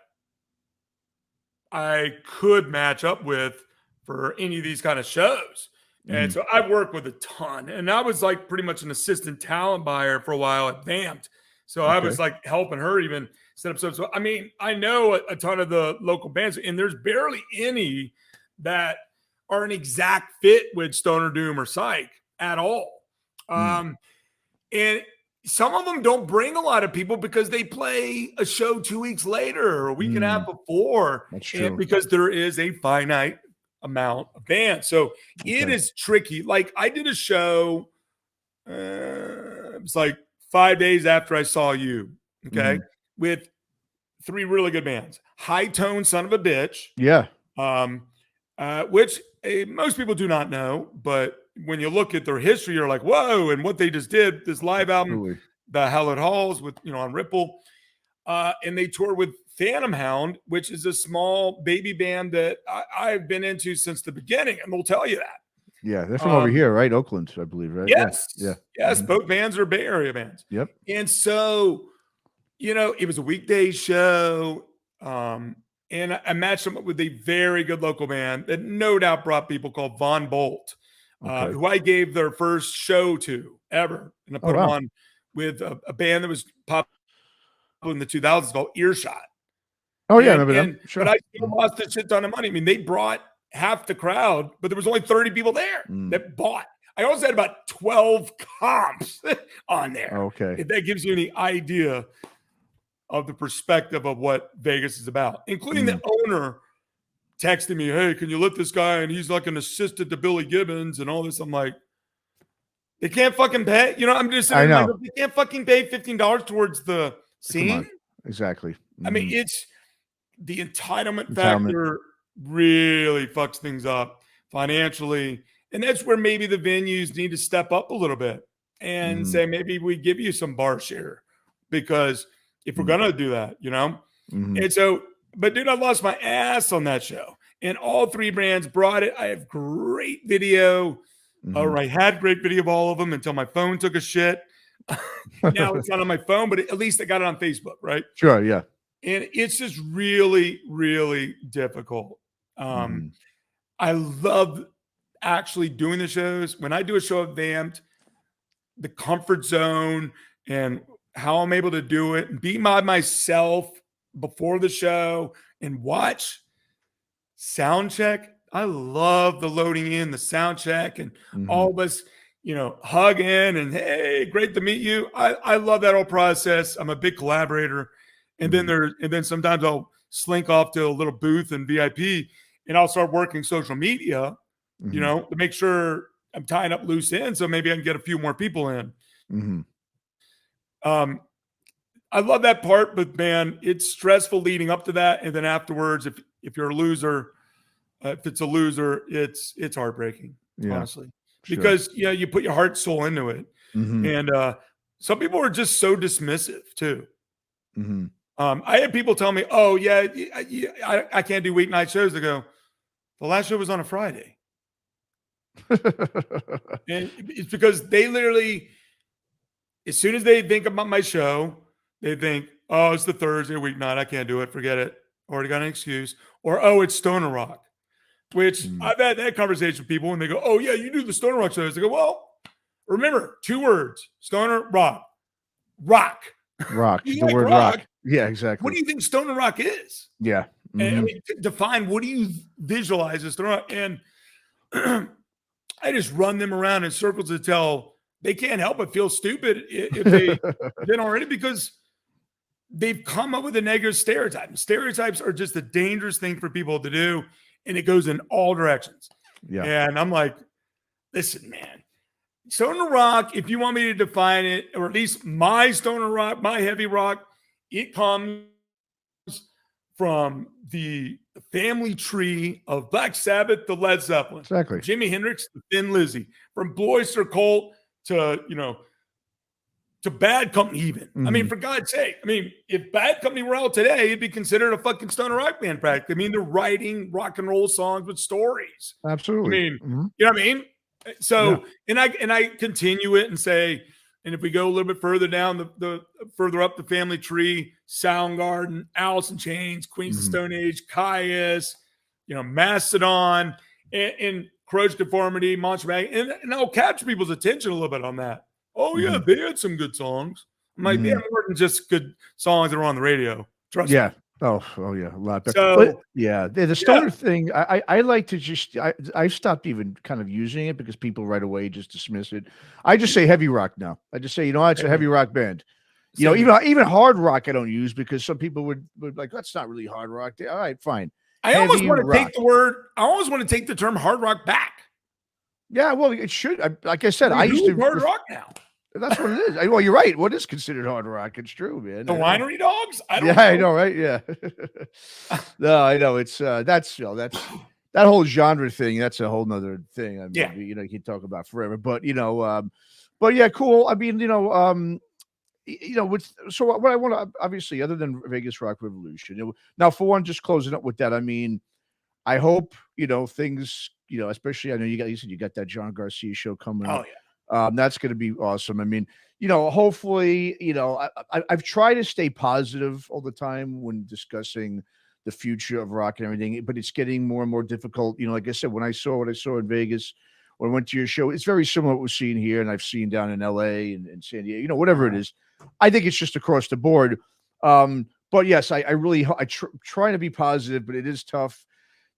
I could match up with for any of these kind of shows. And
Mhm.
so I've worked with a ton, and I was like pretty much an assistant talent buyer for a while at Vamped. So I
Okay.
was like helping her even set up shows. So I mean, I know a ton of the local bands, and there's barely any that are an exact fit with Stoner Doom or Psych at all.
Mm.
And some of them don't bring a lot of people because they play a show 2 weeks later or a week and a half
Mm.
before,
That's
and
true.
because there is a finite amount of bands. So it
Okay.
is tricky. Like I did a show, it was like 5 days after I saw you, okay,
Mhm.
with 3 really good bands. High Tone Son of a Bitch,
Yeah.
um, which most people do not know, but when you look at their history, you're like, whoa, and what they just did, this live album,
Absolutely.
the Hallowed Halls with, on Ripple. And they toured with Phantom Hound, which is a small baby band that I've been into since the beginning, and they'll tell you
Yeah, they're
that.
from over here, right? Oakland, I believe, right? Yeah. Yeah.
Yes, yes,
Mhm.
both bands are Bay Area bands.
Yep.
And so, it was a weekday show. And I matched them up with a very good local band that no doubt brought people called Von Bolt,
Okay.
who I gave their first show to ever. And I
Oh,
put them
wow.
on with a band that was popular in the 2000s called Earshot.
Oh, yeah, I
And
remember them.
and but
Sure.
I still
Mhm.
lost a shit ton of money. I mean, they brought half the crowd, but there was only 30 people there
Mm.
that bought. I also had about 12 comps on there.
Okay.
If that gives you any idea of the perspective of what Vegas is about, including the
Mm.
owner texting me, "Hey, can you let this guy?" And he's like an assistant to Billy Gibbons and all this. I'm like, they can't fucking pay. I'm just
I
sitting there like,
know.
they can't fucking pay $15 towards the
Come
scene.
on. Exactly.
I mean,
Mhm.
it's the entitlement
Entitlement.
factor really fucks things up financially. And that's where maybe the venues need to step up a little bit and
Mhm.
say, maybe we give you some bar share because if we're
Mm.
going to do that.
Mhm.
And so, but dude, I lost my ass on that show. And all 3 brands brought it. I have great video, or
Mhm.
I had great video of all of them until my phone took a shit. Now it's not on my phone, but at least I got it on Facebook, right?
Sure, yeah.
And it's just really, really difficult.
Mhm.
I love actually doing the shows. When I do a show at Vamped, the comfort zone and how I'm able to do it and be by myself before the show and watch sound check. I love the loading in, the sound check, and
Mhm.
all of us, hug in and hey, great to meet you. I love that whole process. I'm a big collaborator. And then sometimes I'll slink off to a little booth and VIP, and I'll start working social media, to make sure I'm tying up loose ends, so maybe I can get a few more people in. I love that part, but man, it's stressful leading up to that, and then afterwards, if you're a loser, if it's a loser, it's heartbreaking, honestly, because you put your heart soul into it, and some people are just so dismissive too. I had people tell me, "Oh yeah, I can't do weeknight shows." They go, "The last show was on a Friday," and it's because they literally, as soon as they think about my show, they think, "Oh, it's the Thursday weeknight. I can't do it. Forget it. Already got an excuse." Or, "Oh, it's Stoner Rock," which I've had that conversation with people, and they go, "Oh yeah, you do the Stoner Rock shows." They go, "Well, remember 2 words: Stoner Rock, rock."
The like word rock. Yeah, exactly.
What do you think Stoner Rock is?
Yeah.
I mean, define, what do you visualize as Stoner Rock? And I just run them around in circles until they can't help but feel stupid if they didn't already, because they've come up with a negative stereotype. And stereotypes are just a dangerous thing for people to do, and it goes in all directions. Yeah. And I'm like, listen, man, Stoner Rock, if you want me to define it, or at least my Stoner Rock, my heavy rock, it comes from the family tree of Black Sabbath to Led Zeppelin,
exactly,
Jimi Hendrix to Thin Lizzy, from Blue Oyster Cult to to Bad Company even. I mean, for God's sake, I mean, if Bad Company were out today, it'd be considered a fucking Stoner Rock band practically. I mean, they're writing rock and roll songs with stories.
Absolutely.
I mean, you know what I mean? So, and I continue it and say, and if we go a little bit further down the further up the family tree, Soundgarden, Alice in Chains, Queens of Stone Age, Caius, Mastodon, and Corrosion Conformity, Monster Mag, and I'll capture people's attention a little bit on that. Oh yeah, they had some good songs. I'm like, yeah, more than just good songs that are on the radio. Trust me.
Oh yeah, a lot better. So, but yeah, the stoner thing, I like to just I stopped even kind of using it because people right away just dismiss it. I just say heavy rock now. I just say, it's a heavy rock band. Even hard rock I don't use, because some people would like, that's not really hard rock. All right, fine.
I almost want to take the term hard rock back.
Yeah, well, it should. Like I said, I used to
hard rock now.
That's what it is. Well, you're right. What is considered hard rock? It's true, man.
The Winery Dogs?
I know, right? Yeah. No, I know. It's that's that whole genre thing. That's a whole nother thing. I mean, you can talk about forever. But but yeah, cool. I mean, so what I want to, obviously, other than Vegas Rock Revolution, now for one, just closing up with that. I mean, I hope things, especially, I know you said you got that John Garcia show coming up.
Oh yeah.
That's going to be awesome. I mean, hopefully, I've tried to stay positive all the time when discussing the future of rock and everything, but it's getting more and more difficult. Like I said, when I saw what I saw in Vegas, when I went to your show, it's very similar to what we're seeing here, and I've seen down in LA and San Diego, whatever it is. I think it's just across the board. But yes, I really try to be positive, but it is tough.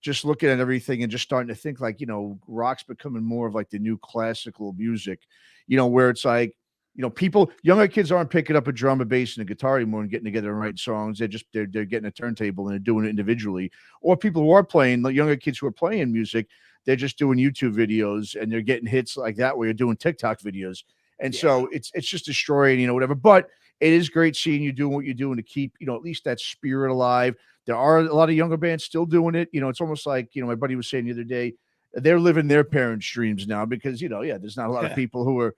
Just looking at everything and just starting to think like, rock's becoming more of like the new classical music, where it's like, younger kids aren't picking up a drum, a bass, and a guitar anymore and getting together and writing songs. They're getting a turntable and they're doing it individually. Or people who are playing, the younger kids who are playing music, they're just doing YouTube videos and they're getting hits like that where you're doing TikTok videos. And so it's just destroying, whatever. But it is great seeing you doing what you're doing to keep, at least that spirit alive. There are a lot of younger bands still doing it. It's almost like, my buddy was saying the other day, they're living their parents' dreams now because, there's not a lot of people who are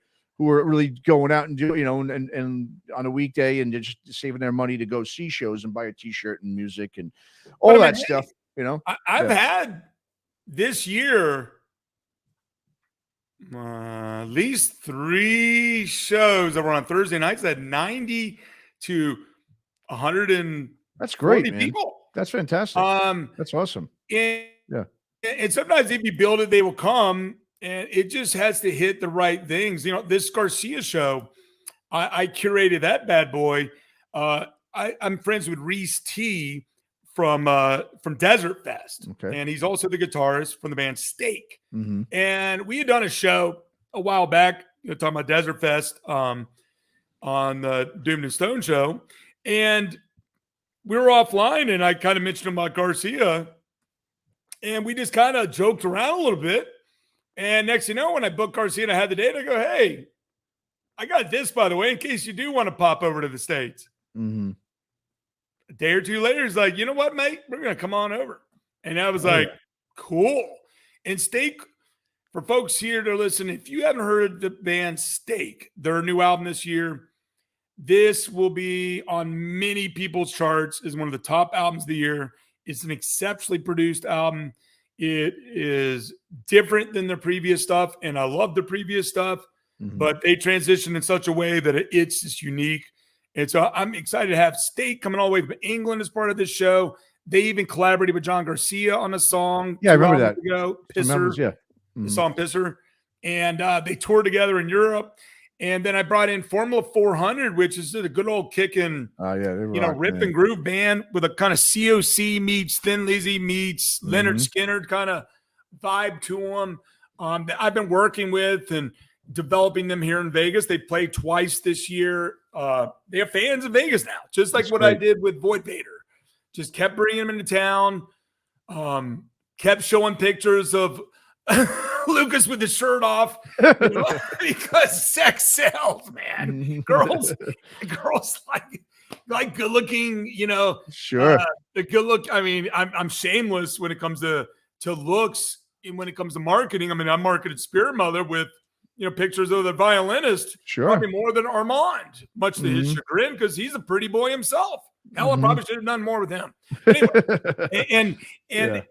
really going out and do, and on a weekday and just saving their money to go see shows and buy a t-shirt and music and all that stuff,
I've had this year at least 3 shows that were on Thursday nights that 90 to 100
That's great, man.
People.
That's fantastic. That's awesome.
And sometimes if you build it, they will come, and it just has to hit the right things. This Garcia show, I curated that bad boy. I'm friends with Reese T from Desert Fest, and he's also the guitarist from the band Steak. And we had done a show a while back, talking about Desert Fest on the Doomed and Stone show, and we were offline and I kind of mentioned about Garcia and we just kind of joked around a little bit. And next thing you know, when I booked Garcia and I had the date, I go, hey, I got this, by the way, in case you do want to pop over to the States.
Mm-hmm.
A day or two later, he's like, you know what, mate? We're going to come on over. And I was like, cool. And Steak, for folks here to listen, if you haven't heard the band Steak, their new album this year, this will be on many people's charts as one of the top albums of the year. It's an exceptionally produced album. It is different than the previous stuff, and I love the previous stuff, but they transitioned in such a way that it's just unique. And so I'm excited to have Steak coming all the way from England as part of this show. They even collaborated with John Garcia on a song.
Yeah, I remember that.
Pisser.
Yeah.
The song Pisser. And they toured together in Europe. And then I brought in Formula 400, which is a good old kicking, rip and groove band with a kind of COC meets Thin Lizzy meets Leonard Skinner kind of vibe to them. That I've been working with and developing them here in Vegas. They played twice this year. They have fans in Vegas now, just like I did with Void Vader. Just kept bringing them into town. Kept showing pictures of Lucas with his shirt off, because sex sells, man. Girls like good looking,
Sure.
The good look. I mean, I'm shameless when it comes to looks and when it comes to marketing. I mean, I marketed Spirit Mother with pictures of the violinist, probably more than Armand, much to his chagrin, because he's a pretty boy himself. Hell, I probably should have done more with him. Anyway, and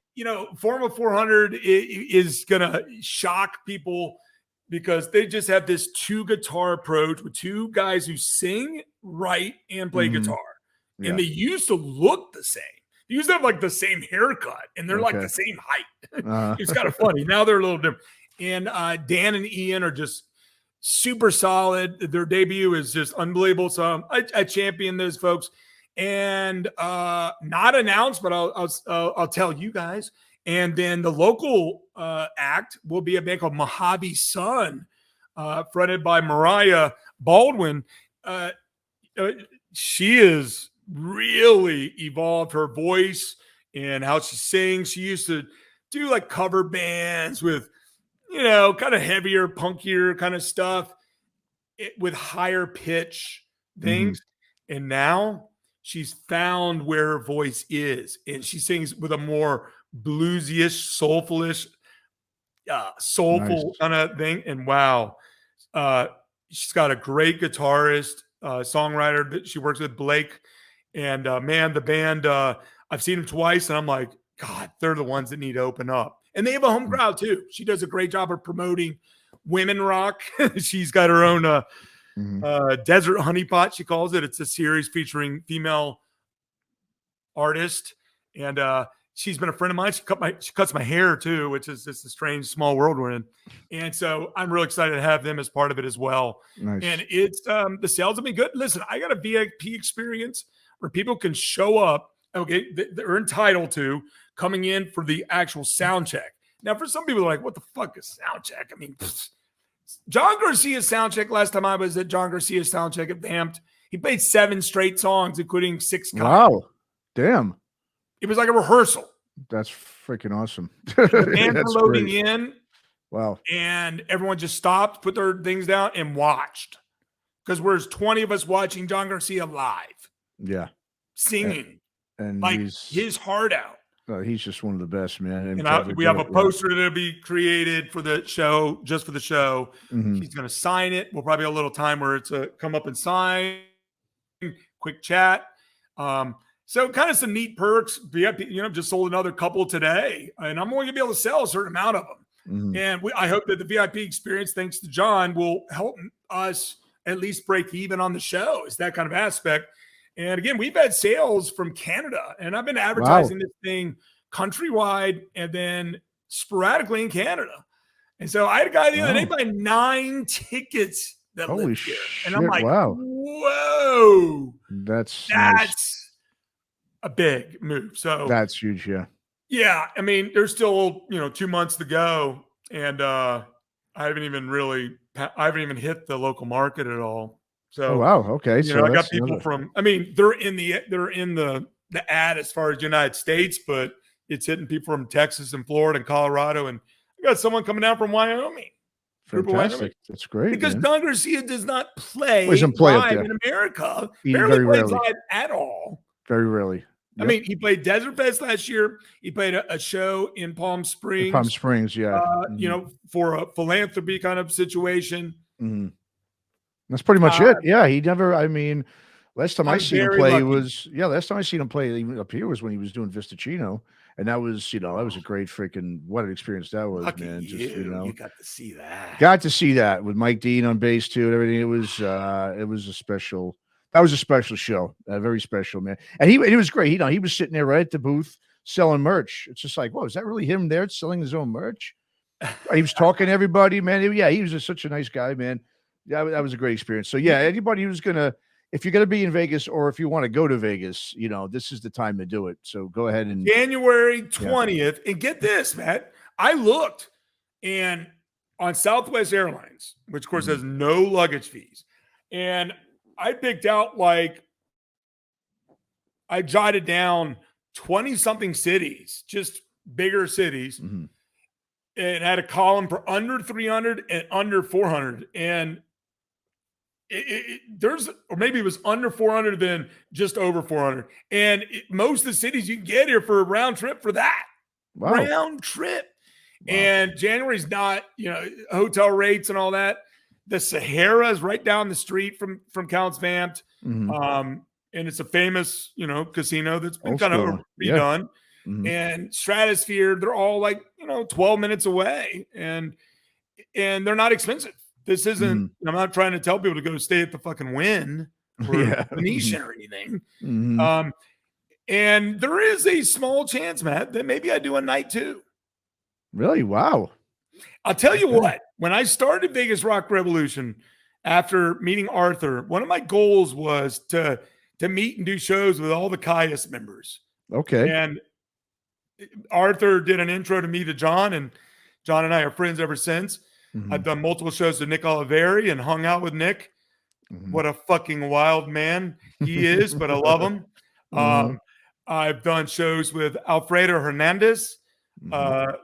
Formula 400 is gonna shock people because they just have this 2-guitar approach with 2 guys who sing, write, and play guitar. And they used to look the same. They used to have like the same haircut, and they're like the same height. It's kind of funny. Now they're a little different. And Dan and Ian are just super solid. Their debut is just unbelievable. So I champion those folks. And not announced, but I'll tell you guys. And then the local act will be a band called Mojave Sun, fronted by Mariah Baldwin. She has really evolved her voice and how she sings. She used to do like cover bands with, kind of heavier, punkier kind of stuff with higher pitch things. And now she's found where her voice is, and she sings with a more bluesy-ish, soulful kind of thing. And wow, she's got a great guitarist, songwriter that she works with, Blake. And man, the band, I've seen them twice, and I'm like, God, they're the ones that need to open up. And they have a home crowd too. She does a great job of promoting women rock. She's got her own Desert Honeypot, she calls it. It's a series featuring female artists, and she's been a friend of mine. She cuts my hair too, which is just a strange small world we're in. And so I'm really excited to have them as part of it as well.
Nice.
And it's the sales have been good. Listen, I got a VIP experience where people can show up. Okay, they're entitled to coming in for the actual sound check. Now, for some people, are like, what the fuck is sound check? I mean, John Garcia's sound check, last time I was at John Garcia's sound check at Vamped, he played 7 straight songs, including 6 covers.
Wow. Damn.
It was like a rehearsal.
That's freaking awesome.
The bands were loading in.
Wow.
And everyone just stopped, put their things down, and watched. Because there's 20 of us watching John Garcia live.
Yeah.
Singing.
And
like his heart out.
He's just one of the best, man.
And we have a poster that'll be created for the show, just for the show. He's going to sign it. We'll probably have a little time where it's a come up and sign, quick chat. So kind of some neat perks. VIP, just sold another couple today, and I'm only going to be able to sell a certain amount of them. And I hope that the VIP experience, thanks to John, will help us at least break even on the show. It's that kind of aspect. And again, we've had sales from Canada, and I've been advertising this thing countrywide and then sporadically in Canada. And so I had a guy the other day buy 9 tickets that lived here. And I'm like, whoa, that's
nice.
A big move. So
that's huge. Yeah.
Yeah. I mean, there's still, 2 months to go. And I haven't even hit the local market at all. So,
wow. Okay.
So I got people from, they're in the the ad as far as United States, but it's hitting people from Texas and Florida and Colorado, and I got someone coming down from Wyoming.
Fantastic. That's great,
Because
man.
John Garcia does not play
Doesn't play up
live
there.
in America.
He
Barely
very
plays
rarely.
live at all.
Very rarely.
I mean, he played Desert Fest last year. He played a show in Palm Springs.
Palm Springs, yeah.
You know, for a philanthropy kind of situation.
That's pretty much it. Yeah, he never. I mean, last time I seen him play
lucky.
was last time I seen him play even up here was when he was doing Vistacino, and that was that was a great freaking what an experience that was,
Lucky
man.
you.
Just
You got to see that.
got to see that with Mike Dean on bass too and everything. It was a special. That was a special show, very special, man. And it was great. He was sitting there right at the booth selling merch. It's just like, whoa, is that really him there selling his own merch? He was talking to everybody, man. He was just such a nice guy, man. Yeah, that was a great experience. So yeah, anybody who's if you're gonna be in Vegas or if you want to go to Vegas, this is the time to do it. So go ahead and
January 20th. And get this, Matt. I looked and on Southwest Airlines, which of course has no luggage fees, and I picked out I jotted down 20 something cities, just bigger cities, and had a column for under 300 and under 400. And or maybe it was under 400, then just over 400. And most of the cities you can get here for a round trip for that. Wow. Round trip. Wow. And January's not, hotel rates and all that. The Sahara is right down the street from Counts Vamped. And it's a famous, casino that's been kind of redone. And Stratosphere, they're all 12 minutes away. And they're not expensive. This isn't, I'm not trying to tell people to go stay at the fucking Wynn or Venetian or anything. And there is a small chance, Matt, that maybe I do a night too.
Really? Wow.
I'll tell you what, when I started Vegas Rock Revolution after meeting Arthur, one of my goals was to meet and do shows with all the Caius members.
Okay.
And Arthur did an intro to me to John, and John and I are friends ever since. I've done multiple shows with Nick Oliveri and hung out with Nick. What a fucking wild man he is, but I love him. I've done shows with Alfredo Hernandez,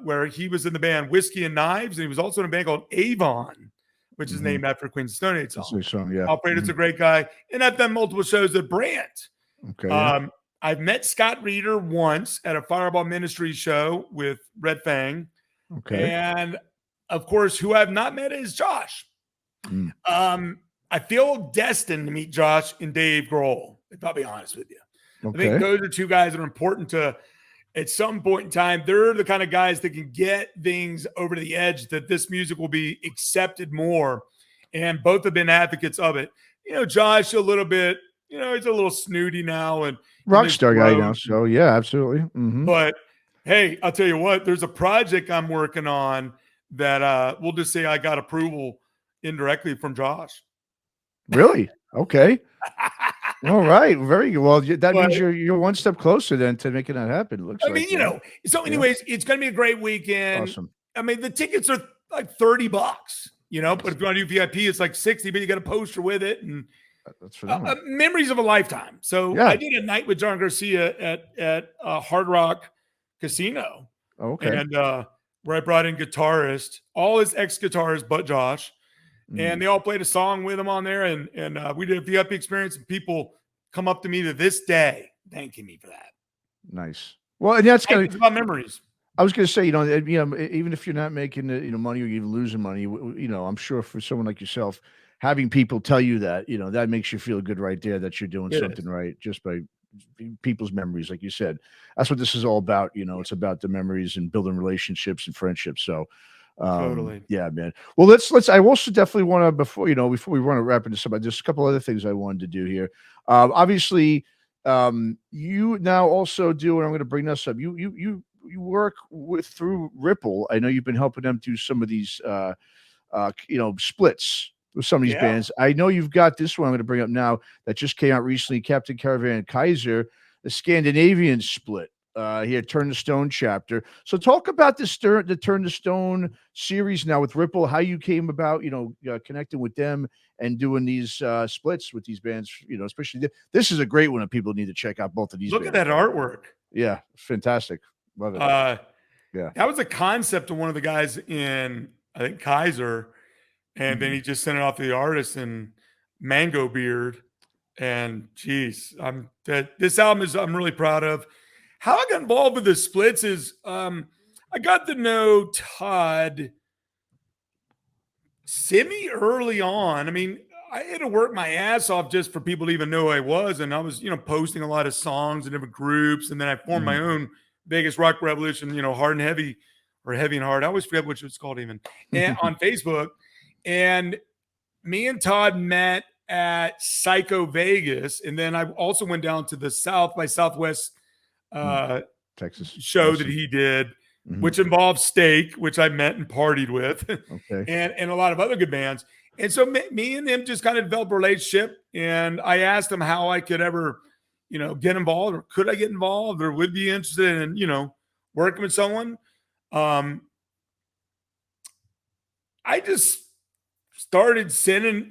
where he was in the band Whiskey and Knives, and he was also in a band called Avon, which is named after Queen's Stone Age song. Alfredo's a great guy. And I've done multiple shows with Brant.
Okay.
I've met Scott Reeder once at a Fireball Ministries show with Red Fang.
Okay.
And of course, who I've not met is Josh. I feel destined to meet Josh and Dave Grohl, if I'll be honest with you.
Okay.
I think those are two guys that are important to, at some point in time, they're the kind of guys that can get things over the edge that this music will be accepted more. And both have been advocates of it. Josh a little bit, he's a little snooty now. And
rockstar guy now. So yeah, absolutely.
But hey, I'll tell you what, there's a project I'm working on that we'll just say I got approval indirectly from Josh.
Really? Okay. All right. Very good. Well, that means you're one step closer then to making that happen. Looks like.
So anyways, it's going to be a great weekend.
Awesome.
I mean, the tickets are like $30, but if you want to do VIP, it's like 60, but you got a poster with it and
that's phenomenal.
Memories of a lifetime. So I did a night with John Garcia at Hard Rock Casino.
Okay.
And where I brought in guitarists, all his ex-guitarists but Josh. And they all played a song with him on there. And we did a VIP experience. And people come up to me to this day thanking me for that.
Nice. Well, and that's
it's about memories.
I was going to say, even if you're not making money or even losing money, I'm sure for someone like yourself, having people tell you that, that makes you feel good right there that you're doing something right just by people's memories, like you said. That's what this is all about. It's about the memories and building relationships and friendships. So
totally.
Yeah, man. Well, let's I also definitely want to before we want to wrap this up, just a couple other things I wanted to do here. Obviously, you now also do, and I'm going to bring this up. You work through Ripple. I know you've been helping them do some of these splits with some of these bands. I know you've got this one I'm going to bring up now that just came out recently, Captain Caravan Kaiser, the Scandinavian split. Here, Turn to Stone chapter. So talk about the Turn to Stone series now with Ripple, how you came about, connecting with them and doing these splits with these bands. You know, especially this is a great one, and people need to check out both of these.
Look at
bands.
that artwork.
Yeah, fantastic. Love it. Yeah,
that was a concept of one of the guys in, I think, Kaiser, and then he just sent it off to the artist in Mango Beard. And geez, this album is I'm really proud of. How I got involved with the splits is I got to know Todd semi early on. I mean, I had to work my ass off just for people to even know who I was, and I was, posting a lot of songs in different groups, and then I formed my own Vegas Rock Revolution, hard and heavy, or heavy and hard. I always forget which it's called even, and on Facebook. And me and Todd met at Psycho Vegas, and then I also went down to the South by Southwest
Texas
show that he did, which involved Steak, which I met and partied with, and a lot of other good bands. And so me and him just kind of developed a relationship, and I asked him how I could ever, get involved, or could I get involved, or would be interested in, working with someone. I just started sending,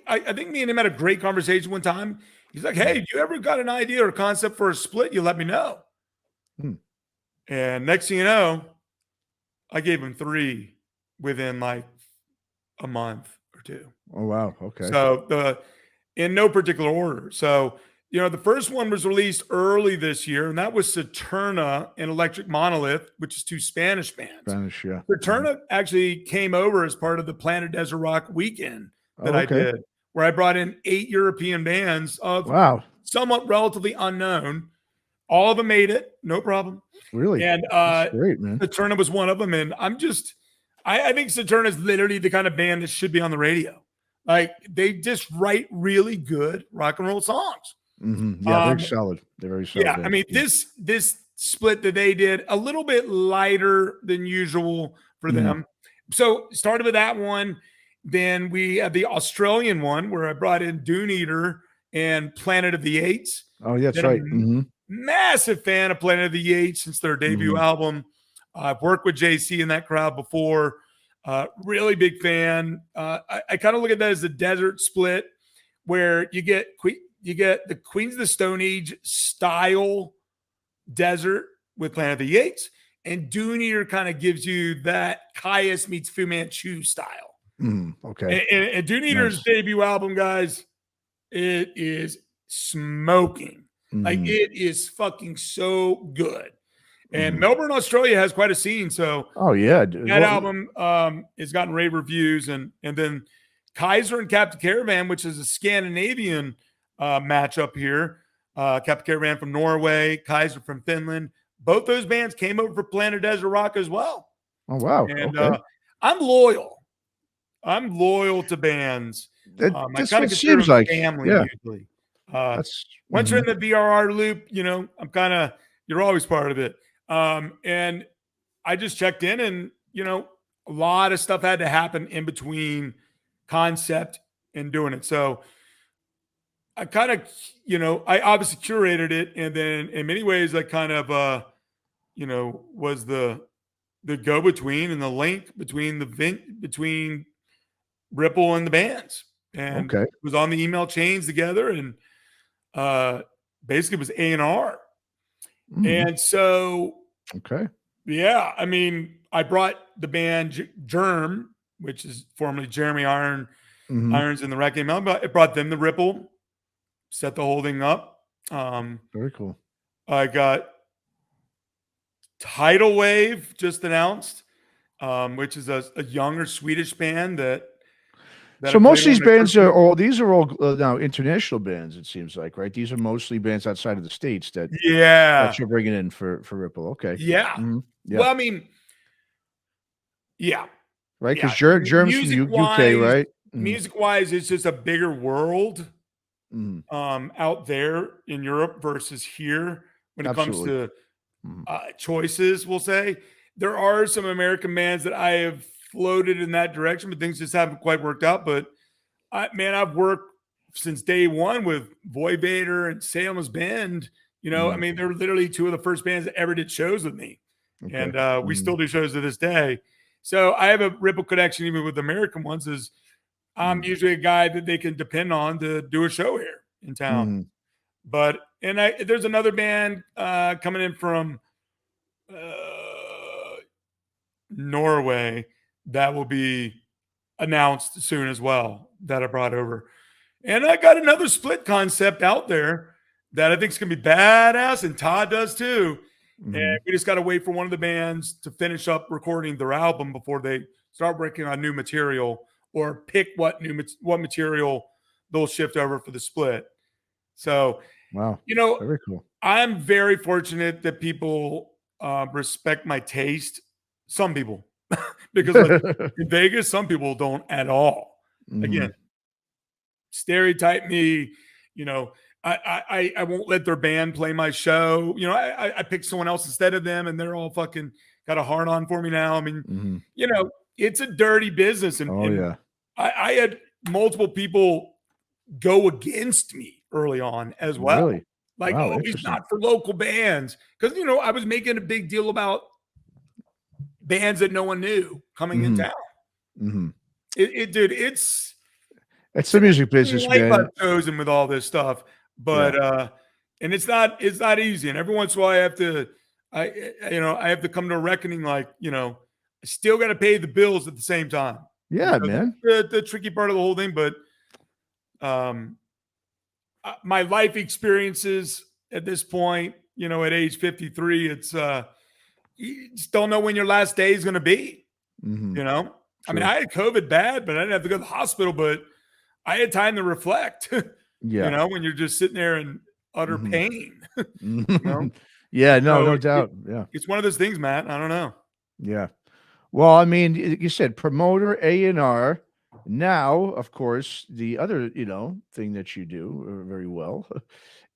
I think me and him had a great conversation one time. He's like, hey, you ever got an idea or a concept for a split? You let me know. And next thing you know, I gave him 3 within like a month or 2.
Oh, wow. Okay.
So in no particular order. So, the first one was released early this year, and that was Saturna and Electric Monolith, which is 2 Spanish bands.
Spanish, yeah.
Saturna actually came over as part of the Planet Desert Rock weekend that I did, where I brought in 8 European bands of somewhat relatively unknown. All of them made it, no problem.
Really?
And
that's great, man.
Saturna was one of them. And I think Saturna is literally the kind of band that should be on the radio. Like, they just write really good rock and roll songs.
Yeah, very solid. They're very solid.
Yeah, I mean, this split that they did, a little bit lighter than usual for them. So started with that one. Then we had the Australian one where I brought in Dune Eater and Planet of the Apes.
Oh, yeah, that's right.
Massive fan of Planet of the Apes since their debut album. I've worked with JC in that crowd before. Really big fan. I kind of look at that as a desert split where you get the Queens of the Stone Age style desert with Planet of the Apes, and Dune Eater kind of gives you that Caius meets Fu Manchu style.
Okay.
And Dune Eater's debut album, guys, it is smoking. Like, it is fucking so good. And Melbourne, Australia has quite a scene. So that album has gotten rave reviews. And then Kaiser and Captain Caravan, which is a Scandinavian matchup here. Captain Caravan from Norway, Kaiser from Finland. Both those bands came over for Planet Desert Rock as well.
Oh, wow.
And I'm loyal. I'm loyal to bands.
That's what it seems like.
Family usually. Once you're in the VRR loop, you're always part of it. And I just checked in, and, a lot of stuff had to happen in between concept and doing it. So I kind of, I obviously curated it. And then in many ways, I kind of, was the go-between and the link between Ripple and the bands. And it was on the email chains together, and basically it was A&R. And so, yeah, I mean, I brought the band Germ, which is formerly Jeremy Irons in the Wrecking Ball, but it brought them the Ripple, set the whole thing up.
Very cool.
I got Tidal Wave just announced, which is a younger Swedish band that
so most of these bands are all now international bands, it seems like, right? These are mostly bands outside of the States that you're bringing in for Ripple. Okay.
Yeah. Well, I mean,
right, because Germ's from UK, right?
Music wise, it's just a bigger world out there in Europe versus here when it comes to choices. We'll say there are some American bands that I have floated in that direction, but things just haven't quite worked out. But I've worked since day one with Voivod and Salem's Bend. I mean, they're literally 2 of the first bands that ever did shows with me. And we still do shows to this day. So I have a Ripple connection even with American ones. Is I'm usually a guy that they can depend on to do a show here in town.
Mm-hmm.
But there's another band coming in from Norway that will be announced soon as well that I brought over. And I got another split concept out there that I think is going to be badass, and Todd does too.
Mm-hmm.
And we just got to wait for one of the bands to finish up recording their album before they start working on new material or pick what material they'll shift over for the split. So,
Wow.
you know,
Very cool.
I'm very fortunate that people respect my taste. Some people, because like in Vegas, some people don't at all.
Mm-hmm.
Again, stereotype me. You know, I won't let their band play my show. You know, I pick someone else instead of them, and they're all fucking got a hard on for me now. I mean, you know, it's a dirty business, and
yeah,
I had multiple people go against me early on as well.
Really?
Like,
Wow,
oh, he's not for local bands. Because, you know, I was making a big deal about bands that no one knew coming in town. Dude, it's
the music business, man.
I've chosen with all this stuff. But and it's not easy. And every once in a while I have to come to a reckoning, like, you know, I still got to pay the bills at the same time.
Yeah, man.
The tricky part of the whole thing, but my life experiences at this point, you know, at age 53, it's you just don't know when your last day is going to be. You know, true. I mean, I had COVID bad, but I didn't have to go to the hospital, but I had time to reflect. You know, when you're just sitting there in utter pain. You know?
Yeah, no doubt.
It's one of those things, Matt. I don't know.
Yeah. Well, I mean, you said promoter, A&R. Now, of course, the other, you know, thing that you do very well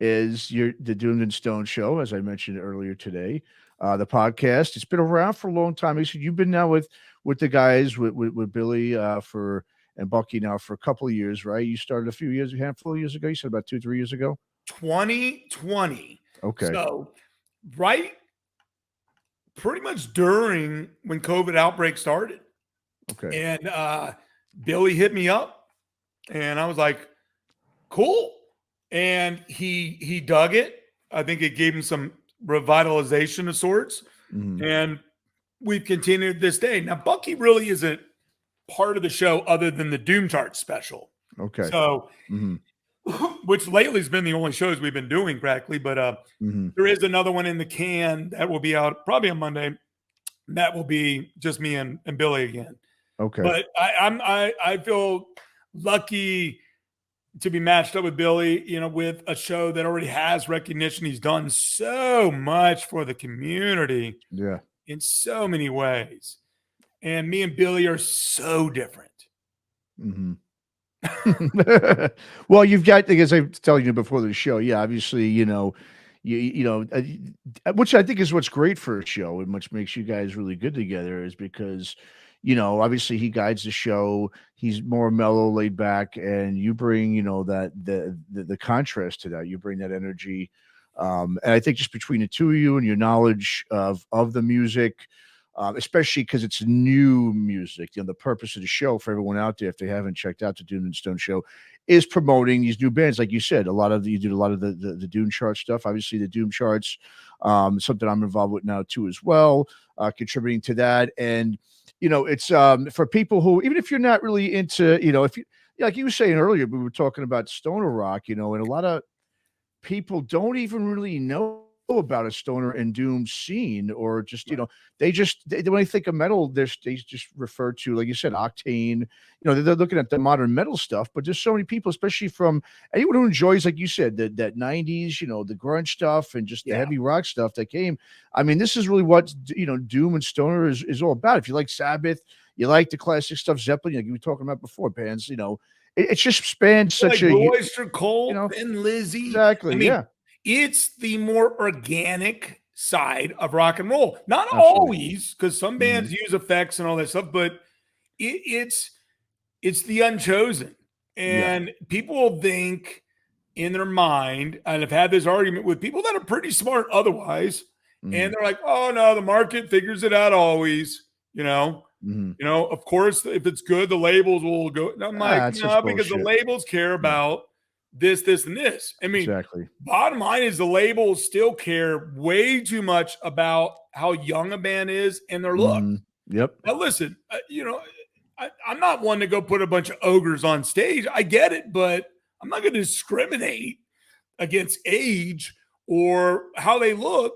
is the Doomed and Stone show, as I mentioned earlier today. The podcast, it's been around for a long time. You've been now with the guys, with Billy and Bucky now for a couple of years, right? You started a handful of years ago. You said about 2-3 years ago?
2020.
Okay.
So, right pretty much during when COVID outbreak started.
Okay.
And Billy hit me up, and I was like, cool. And he dug it. I think it gave him some revitalization of sorts. And we've continued this day. Now, Bucky really isn't part of the show other than the Doom Chart special.
Okay.
So, which lately has been the only shows we've been doing practically, but there is another one in the can that will be out probably on Monday. That will be just me and Billy again.
Okay.
But I feel lucky to be matched up with Billy, you know, with a show that already has recognition. He's done so much for the community.
Yeah.
In so many ways. And me and Billy are so different.
Well, you've got, as I was telling you before the show, yeah, obviously, you know, you know, which I think is what's great for a show and which makes you guys really good together is because, you know, obviously he guides the show. He's more mellow, laid back, and you bring, you know, that the contrast to that. You bring that energy, and I think just between the two of you and your knowledge of the music, especially because it's new music. You know, the purpose of the show for everyone out there, if they haven't checked out the Dune and Stone show, is promoting these new bands. Like you said, you did a lot of the Dune chart stuff. Obviously, the Doom charts, something I'm involved with now too as well, contributing to that. And you know, it's for people who, even if you're not really into, you know, if you, like you were saying earlier, we were talking about stoner rock, you know, and a lot of people don't even really know about a stoner and doom scene, or just, you know, they when they think of metal, they just refer to, like you said, Octane. You know, they're looking at the modern metal stuff, but there's so many people, especially from anyone who enjoys, like you said, that 90s, you know, the grunge stuff and just the heavy rock stuff that came. I mean, this is really what, you know, doom and stoner is all about. If you like Sabbath, you like the classic stuff, Zeppelin, like you were talking about before, bands, you know, it's just spanned such
like
a
Oyster Cult,
you know,
and Lizzie.
Exactly.
I mean, it's the more organic side of rock and roll. Not always, because some bands use effects and all that stuff, but it's the unchosen. And people think in their mind, and I've had this argument with people that are pretty smart otherwise, and they're like, oh no, the market figures it out always, you know.
Mhm.
You know, of course, if it's good, the labels will go. And I'm like,
That's just
no, because the
bullshit.
labels care
Yeah,
about this, this, and this. I mean,
exactly.
bottom line is the labels still care way too much about how young a band is and their look.
Mhm. Yep.
Now, listen, you know, I'm not one to go put a bunch of ogres on stage. I get it, but I'm not going to discriminate against age or how they look.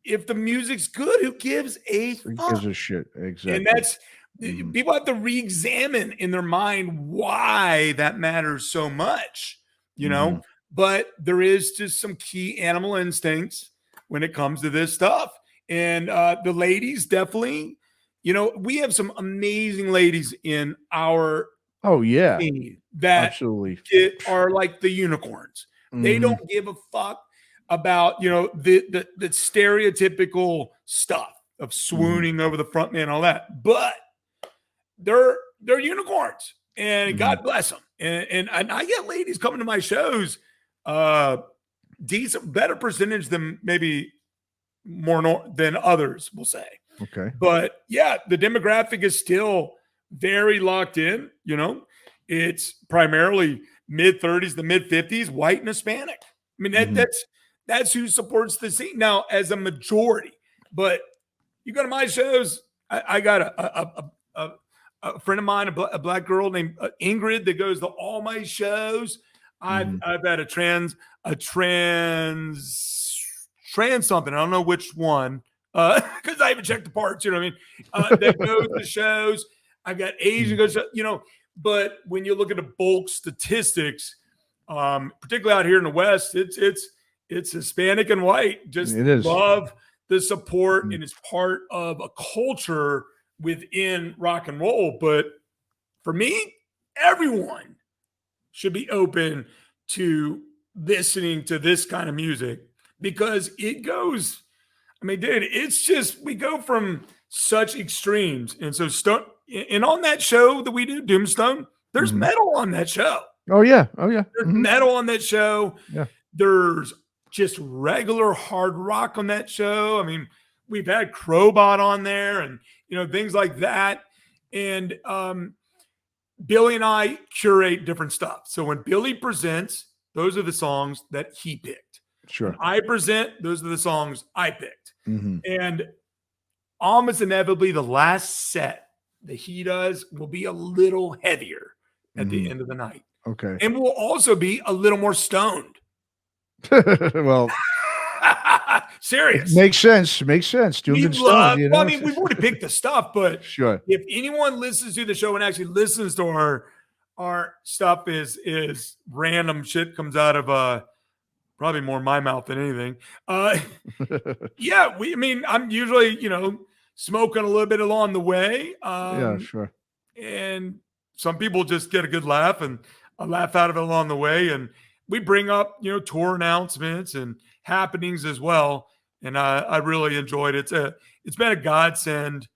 If the music's good, who gives a
Who gives
fuck?
a shit?
And
Exactly.
that's
Mhm.
people have to re-examine in their mind why that matters so much, you know.
Mhm.
But there is just some key animal instincts when it comes to this stuff, and the ladies definitely, you know, we have some amazing ladies in our
Oh, yeah.
scene that
Absolutely.
are like the unicorns. They
Mhm.
don't give a fuck about, you know, the stereotypical stuff of
Mhm.
swooning over the front man and all that. But they're unicorns, and
Mhm.
God bless them. And I get ladies coming to my shows, uh, decent, better percentage than maybe than others will say.
Okay.
But yeah, the demographic is still very locked in. You know, it's primarily mid 30s, the mid 50s, white and Hispanic. I mean,
Mhm.
that's who supports the scene now as a majority. But you go to my shows, I got a friend of mine, a black girl named Ingrid that goes to all my shows.
Mhm.
I've had a trans something. I don't know which one because I haven't checked the parts. You know what I mean? That goes to shows. I've got Asian
Mhm.
goes, you know. But when you look at the bulk statistics, particularly out here in the West, it's Hispanic and white. Just
It is.
love the support,
Mhm.
and it's part of a culture within rock and roll. But for me, everyone should be open to listening to this kind of music because it goes. I mean, dude, it's just we go from such extremes, and so Stone. And on that show that we do, Doomstone, there's
Mhm.
metal on that show.
Oh, yeah. Oh, yeah.
There's
Mhm.
metal on that show.
Yeah.
There's just regular hard rock on that show. I mean, we've had Crowbot on there and you know things like that. And Billy and I curate different stuff. So when Billy presents, those are the songs that he picked. When
Sure.
I present, those are the songs I picked.
Mhm.
And almost inevitably, the last set that he does will be a little heavier at the
Mhm.
end of the night.
Okay.
And will also be a little more stoned.
Well, it
Serious.
makes sense. Makes sense. Doomed
We
and stoned,
love,
you
well, I
know?
mean, we've already picked the stuff, but
Sure.
if anyone listens to the show and actually listens to our stuff is random shit comes out of probably more my mouth than anything. Uh yeah, I mean, I'm usually, you know, smoking a little bit along the way.
Yeah, sure.
And some people just get a good laugh and a laugh out of it along the way. And we bring up, you know, tour announcements and happenings as well. And I really enjoyed it. It's been a godsend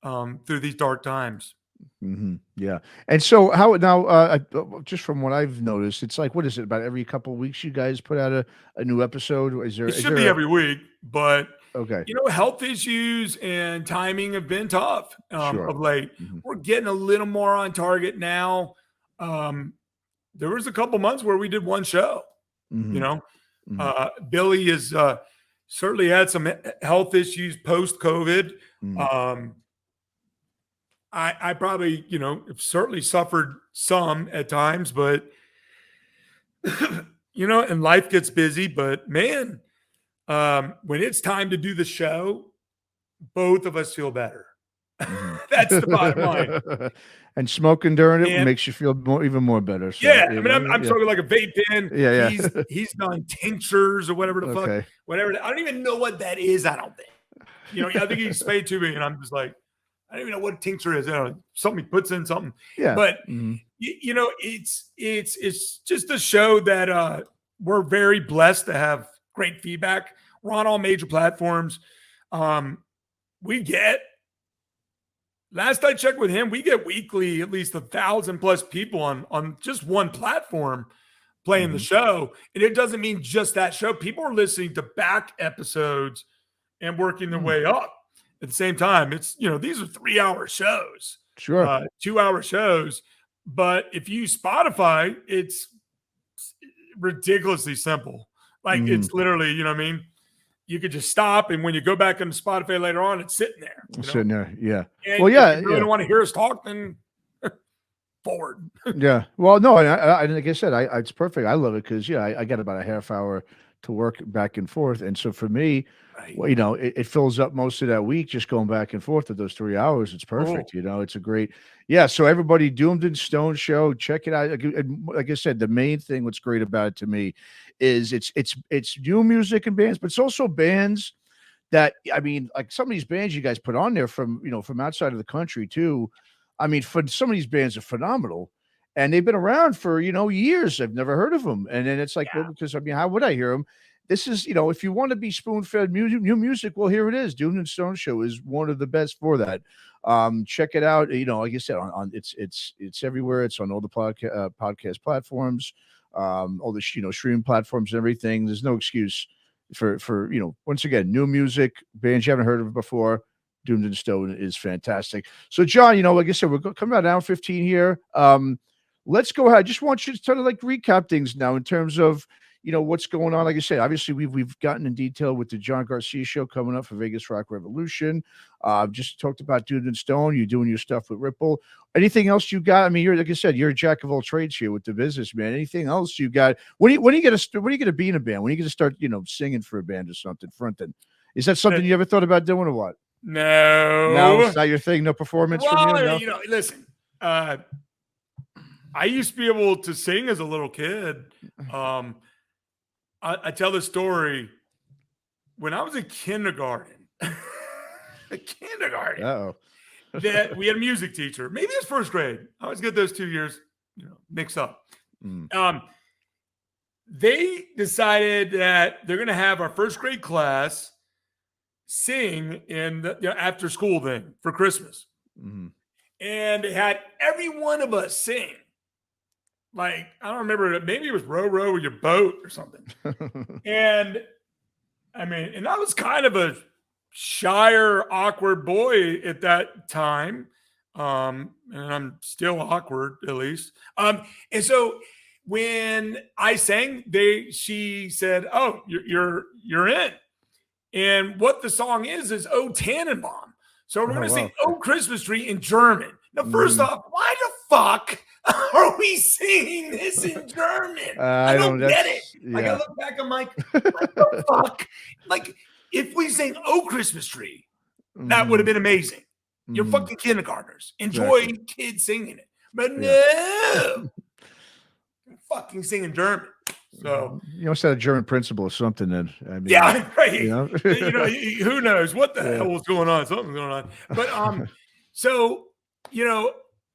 through these dark times.
Mhm. Yeah. And so how now, just from what I've noticed, it's like, what is it, about every couple of weeks you guys put out a new episode?
It
Is
should
there
be
a
every week, but
okay,
you know, health issues and timing have been tough
sure.
of late.
Mhm.
We're getting a little more on target now. Um, there was a couple months where we did one show. You
Mhm.
know,
Mhm.
Billy has certainly had some health issues post COVID.
Mhm.
Um, I probably, you know, have certainly suffered some at times, but you know, and life gets busy. But man, when it's time to do the show, both of us feel better.
Mhm.
That's the bottom line.
And smoking during it
And
makes you feel even more better, so,
yeah, I
you
mean,
know?
I'm
Yeah.
talking like a vape pen.
Yeah, yeah.
He's done tinctures or whatever the fuck,
Okay.
whatever. I don't even know what that is. I don't think. You know, I think he explained to me, and I'm just like, I don't even know what a tincture is. You know, something he puts in something.
Yeah.
But
Mhm.
you know, it's just a show that we're very blessed to have great feedback. We're on all major platforms. Um, we get last I checked with him, we get weekly at least 1,000 plus people on just one platform playing the
Mhm.
show. And it doesn't mean just that show. People are listening to back episodes and working their
Mm.
way up. at the same time, it's, these are 3-hour shows,
Sure.
2-hour shows. But if you use Spotify, it's ridiculously simple. Like
Mhm.
it's literally, you know what I mean? You could just stop, and when you go back into Spotify later on, it's sitting there,
Sitting there, yeah. Well,
And if
yeah,
you really
yeah.
don't want to hear us talk, then forward.
Yeah. Well, no, and like I said, it's perfect. I love it because yeah, I got about a half hour to work back and forth, and so for me,
Right.
well, it fills up most of that week just going back and forth at those 3 hours. It's
Cool.
perfect. It's a great, yeah. So everybody, Doomed and Stone show, check it out. And like I said, the main thing, what's great about it to me, is it's new music and bands, but it's also bands that I mean, like some of these bands you guys put on there from from outside of the country too. I mean, for some of these bands are phenomenal, and they've been around for years. I've never heard of them, and then it's like, well,
Yeah.
because I mean, how would I hear them? This is if you want to be spoon fed music, new music, well, here it is. Doomed and Stone Show is one of the best for that. Check it out. Like I said, on it's everywhere. It's on all the podcast platforms, all the streaming platforms and everything. There's no excuse for once again, new music, bands you haven't heard of before. Doomed and Stone is fantastic. So John, like I said, we're coming out hour 15 here. Let's go ahead. I just want you to sort of like recap things now in terms of what's going on. Like I said, obviously we've gotten in detail with the John Garcia show coming up for Vegas Rock Revolution. Just talked about Doomed and Stone. You're doing your stuff with Ripple. Anything else you got? I mean, you're like I said, you're a jack of all trades here with the business, man. Anything else you got? When are you gonna be in a band? When are you gonna start, singing for a band or something, fronting? Is that something you ever thought about doing or what? No,
No.
it's not your thing. No performance from you.
Well,
No.
listen, I used to be able to sing as a little kid. I tell this story when I was in kindergarten. Kindergarten.
Uh-oh.
That we had a music teacher. Maybe it's first grade. I always get those 2 years, mixed up. They decided that they're going to have our first grade class sing in the after school thing for Christmas.
Mhm.
And they had every one of us sing. Like, I don't remember, maybe it was Row Row or Your Boat or something. And I mean, and I was kind of a shyer, awkward boy at that time. And I'm still awkward, at least. And so when I sang, she said, "Oh, you're in." And what the song is "Oh Tannenbaum." So we're
Oh,
going to sing
wow.
"Oh Christmas Tree" in German. Now, first off, why the fuck are we singing this in German? I don't get it. Like, I look back, I'm like, what the fuck? Like, if we sang "Oh Christmas Tree," that would have been amazing. You're fucking kindergartners. Enjoy kids singing it. But no, fucking singing German. So
it's a German principle or something. Then I mean,
yeah, right. Who knows what the hell was going on? Something's going on. But so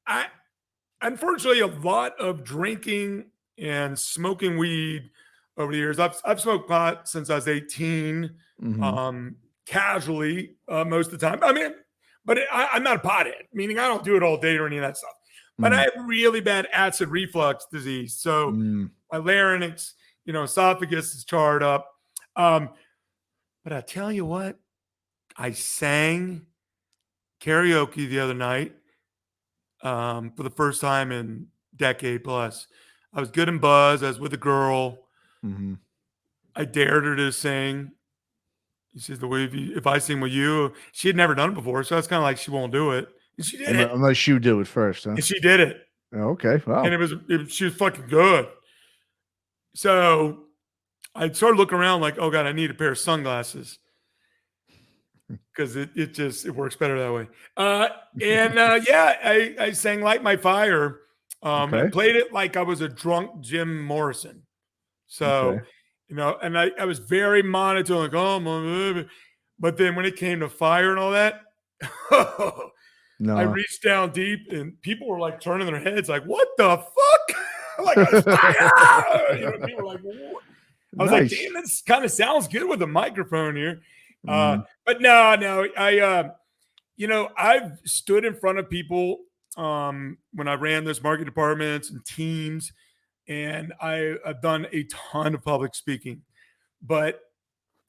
I unfortunately a lot of drinking and smoking weed over the years. I've smoked pot since I was 18, casually most of the time. I mean, but I'm not a pothead, meaning I don't do it all day or any of that stuff. But I have really bad acid reflux disease. So my larynx, esophagus is charred up. But I tell you what, I sang karaoke the other night for the first time in decade plus. I was good and buzzed. I was with a girl. I dared her to sing. She says, "The way if I sing with you," she had never done it before, so it's kind of like she won't do it. And she did it.
Unless you do it first, huh?
And she did it.
Oh, okay. Wow.
And she was fucking good. So I started looking around like, oh God, I need a pair of sunglasses because it works better that way. I sang "Light My Fire." I played it like I was a drunk Jim Morrison. So, and I was very monotone, like, oh my baby. But then when it came to fire and all that, I reached down deep and people were like turning their heads like, what the fuck? Like, fire! People were like, what? I was like, damn, this kind of sounds good with a microphone here. But no, I've stood in front of people when I ran those market departments and teams, and I've done a ton of public speaking. But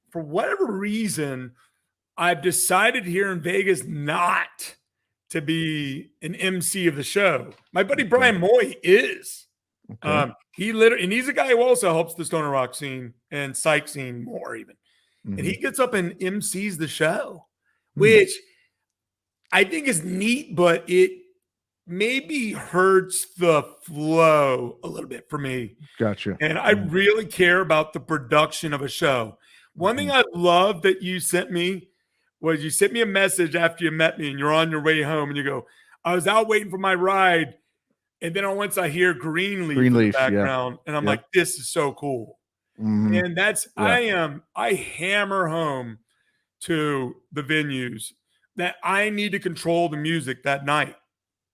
for whatever reason, I've decided here in Vegas not to be an MC of the show. My buddy Brian Moy is.
Okay.
He literally, and he's a guy who also helps the stoner rock scene and psych scene more even. And he gets up and MCs the show, which I think is neat, but it maybe hurts the flow a little bit for me.
Gotcha.
And I really care about the production of a show. One thing I love that you sent me was you sent me a message after you met me and you're on your way home and you go, I was out waiting for my ride. And then once I hear Greenleaf in the background, and I'm like, this is so cool. And that's, I hammer home to the venues that I need to control the music that night.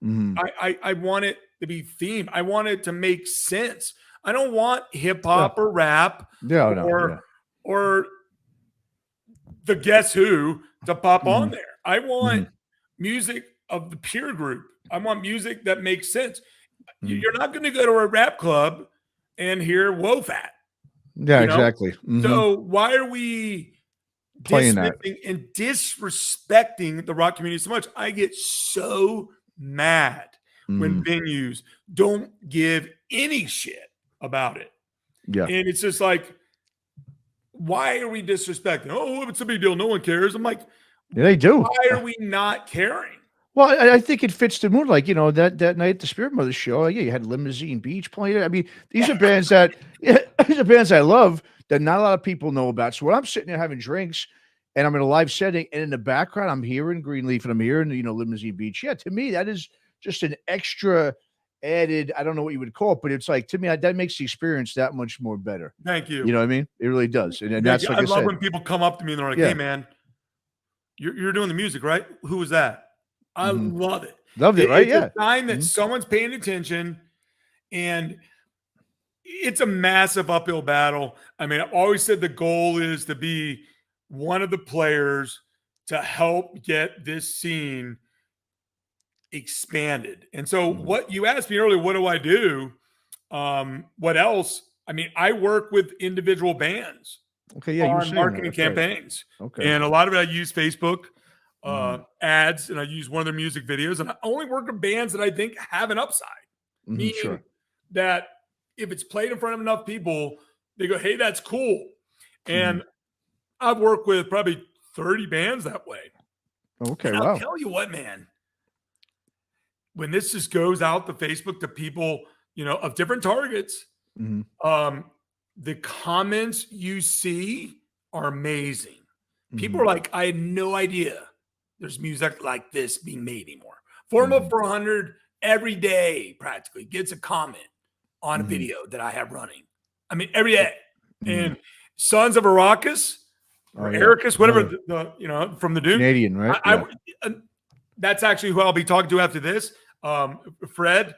I want it to be themed. I want it to make sense. I don't want hip hop or rap or the Guess Who to pop on there. I want music of the peer group. I want music that makes sense. You're not going to go to a rap club and hear Wofat.
Yeah, exactly.
So why are we
playing that
and disrespecting the rock community so much? I get so mad when venues don't give any shit about it. Yeah. And it's just like, why are we disrespecting? Oh, it's a big deal. No one cares. I'm like,
yeah, they do.
Why are we not caring?
Well, I think it fits the mood. Like, you know, that night at the Spirit Mother show, you had Limousine Beach playing. I mean, these are bands that these are bands I love that not a lot of people know about. So when I'm sitting there having drinks and I'm in a live setting and in the background I'm hearing Greenleaf and I'm hearing, you know, Limousine Beach. Yeah, to me, that is just an extra added, I don't know what you would call it, but it's like, to me, that makes the experience that much more better.
Thank you.
You know what I mean? It really does. And that's like I
love when people come up to me and they're like, hey, man, you're doing the music, right? Who was that? I love it.
Loved it, right?
It's a sign that someone's paying attention, and it's a massive uphill battle. I mean, I've always said the goal is to be one of the players to help get this scene expanded. And so what you asked me earlier, what do I do? What else? I mean, I work with individual bands on marketing campaigns.
Right. Okay.
And a lot of it I use Facebook ads, and I use one of their music videos, and I only work with bands that I think have an upside. Meaning that if it's played in front of enough people, they go, hey, that's cool. And I've worked with probably 30 bands that way.
Okay.
And I'll tell you what, man, when this just goes out to Facebook to people, you know, of different targets, the comments you see are amazing. People are like, I had no idea there's music like this being made anymore. Formula 400 every day practically gets a comment on a video that I have running. I mean, every day. And Sons of Arrakis or Ericus, whatever, the you know, from the Duke.
Canadian, right?
That's actually who I'll be talking to after this. Fred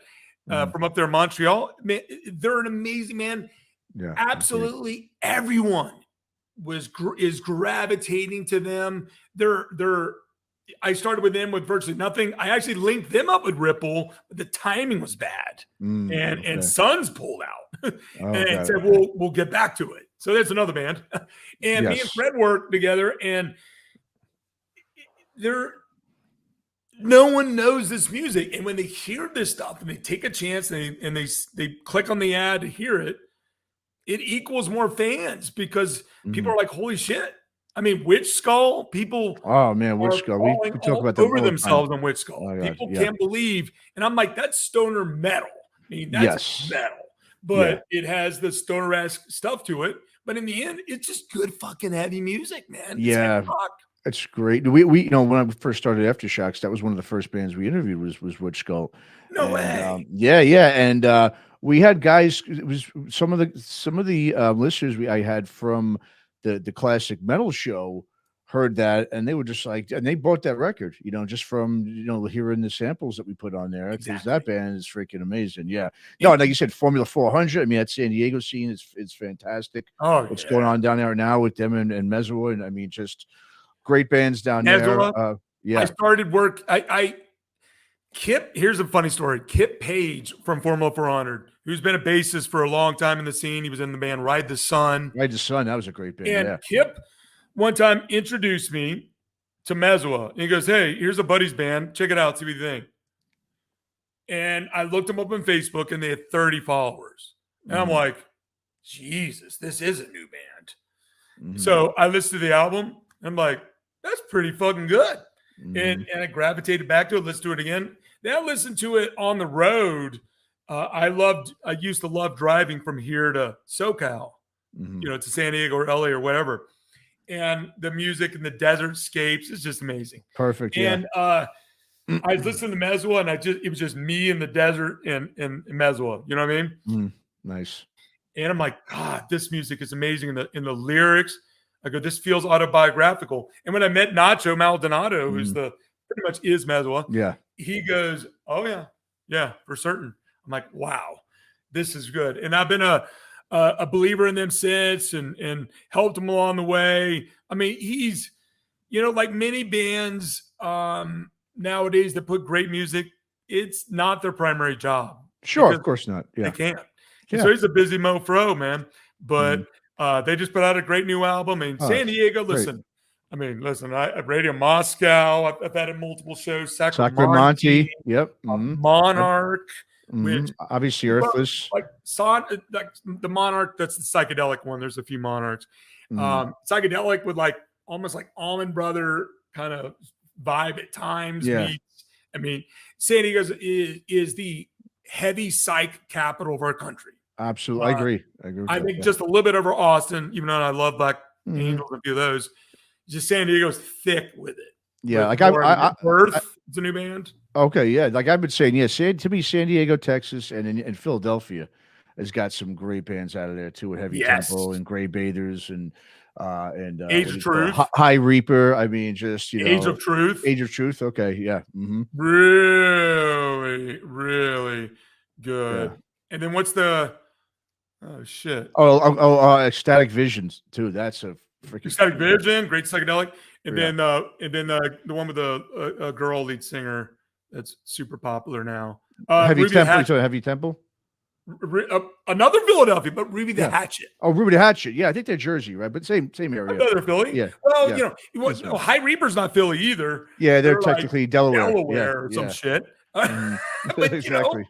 from up there in Montreal. Man, they're an amazing man. Yeah, absolutely everyone is gravitating to them. I started with them with virtually nothing. I actually linked them up with Ripple, but the timing was bad, and Sons pulled out and said, "We'll get back to it." So that's another band, and me and Fred worked together, and no one knows this music, and when they hear this stuff and they take a chance and they click on the ad to hear it, it equals more fans because people are like, "Holy shit." I mean, Witch Skull, people.
Oh man, Witch Skull. We talk about that
over themselves on Witch Skull. People can't believe, and I'm like, that's stoner metal. I mean, that's metal, but it has the stoner-esque stuff to it. But in the end, it's just good fucking heavy music, man.
It's great. We you know, when I first started Aftershocks, that was one of the first bands we interviewed was Witch Skull.
No way.
And we had guys. It was some of the listeners I had from the classic metal show heard that, and they were just like, and they bought that record, you know, just from, you know, hearing the samples that we put on there. Because that band is freaking amazing. Yeah. No, like you said, Formula 400. I mean, that San Diego scene is fantastic. What's going on down there now with them and Mesua, and I mean, just great bands down there.
I started work. Kip, here's a funny story. Kip Page from Formula 400, who's been a bassist for a long time in the scene. He was in the band Ride the Sun.
Ride the Sun, that was a great band.
And Kip one time introduced me to Mesua. And he goes, hey, here's a buddy's band. Check it out. See what you think. And I looked them up on Facebook and they had 30 followers. And I'm like, Jesus, this is a new band. So I listened to the album. I'm like, that's pretty fucking good. And I gravitated back to it, listened to it again. Then I listened to it on the road. I used to love driving from here to SoCal, to San Diego or LA or whatever. And the music and the desert scapes is just amazing.
Perfect.
And I listened to Mesua, and it was just me in the desert and Mesua. You know what I mean?
Nice.
And I'm like, God, this music is amazing. In the lyrics, I go, this feels autobiographical. And when I met Nacho Maldonado, who's pretty much is Mesua, he goes, oh yeah, for certain. I'm like, wow, this is good. And I've been a believer in them since, and helped him along the way. I mean, he's, like many bands nowadays that put great music, it's not their primary job.
Sure, of course not. Yeah,
they can't. So he's a busy mofo, man. But they just put out a great new album. And San Diego, listen. I mean, listen, I Radio Moscow. I've had multiple shows.
Sacramonte. Yep.
Monarch. Which
obviously Earthless.
Like the Monarch, that's the psychedelic one. There's a few Monarchs. Psychedelic with like almost like Allman Brother kind of vibe at times.
Yeah.
I mean, San Diego is the heavy psych capital of our country.
Absolutely. I agree.
I think just a little bit over Austin, even though I love Black Angels and a few of those. Just San Diego's thick with it.
Yeah,
with
like
Earth, it's a new band.
Okay, yeah, like I've been saying, to me, San Diego, Texas, and Philadelphia has got some great bands out of there too, with Heavy Tempo and Gray Bathers and
Age of Truth,
High Reaper. I mean, just
Age of Truth.
Okay, yeah,
really, really good. Yeah. And then what's the shit?
Ecstatic Visions too. That's a freaking
Ecstatic Vision, great psychedelic. And then the one with the girl lead singer that's super popular now.
Heavy Tempo. Heavy Tempo.
Another Philadelphia, but Ruby the Hatchet.
Oh, Ruby the Hatchet. Yeah, I think they're Jersey, right? But same area.
Another Philly.
Yeah.
Well, High Reaper's not Philly either.
Yeah, they're technically like
Delaware or some shit. But,
exactly.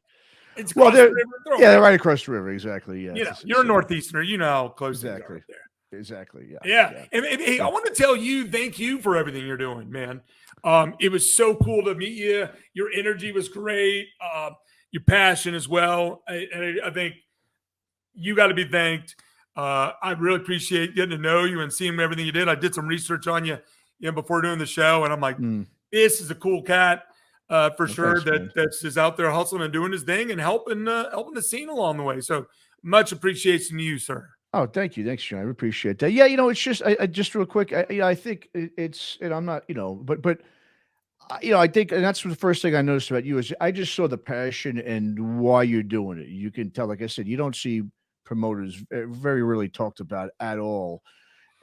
It's across the river.
They're right across the river. Exactly. Yeah.
You're a Northeasterner. You know how close
exactly.
Right there.
Exactly. Yeah.
Yeah. And hey, I want to tell you, thank you for everything you're doing, man. It was so cool to meet you. Your energy was great. Your passion as well. I think you got to be thanked. I really appreciate getting to know you and seeing everything you did. I did some research on you, before doing the show, and I'm like, this is a cool cat for sure. That's just out there hustling and doing his thing and helping the scene along the way. So much appreciation to you, sir.
Oh, thank you. Thanks, John. I appreciate that. Yeah, it's just, I just real quick. I think it's, and I'm not, but I think, and that's the first thing I noticed about you is I just saw the passion and why you're doing it. You can tell, like I said, you don't see promoters very rarely talked about at all.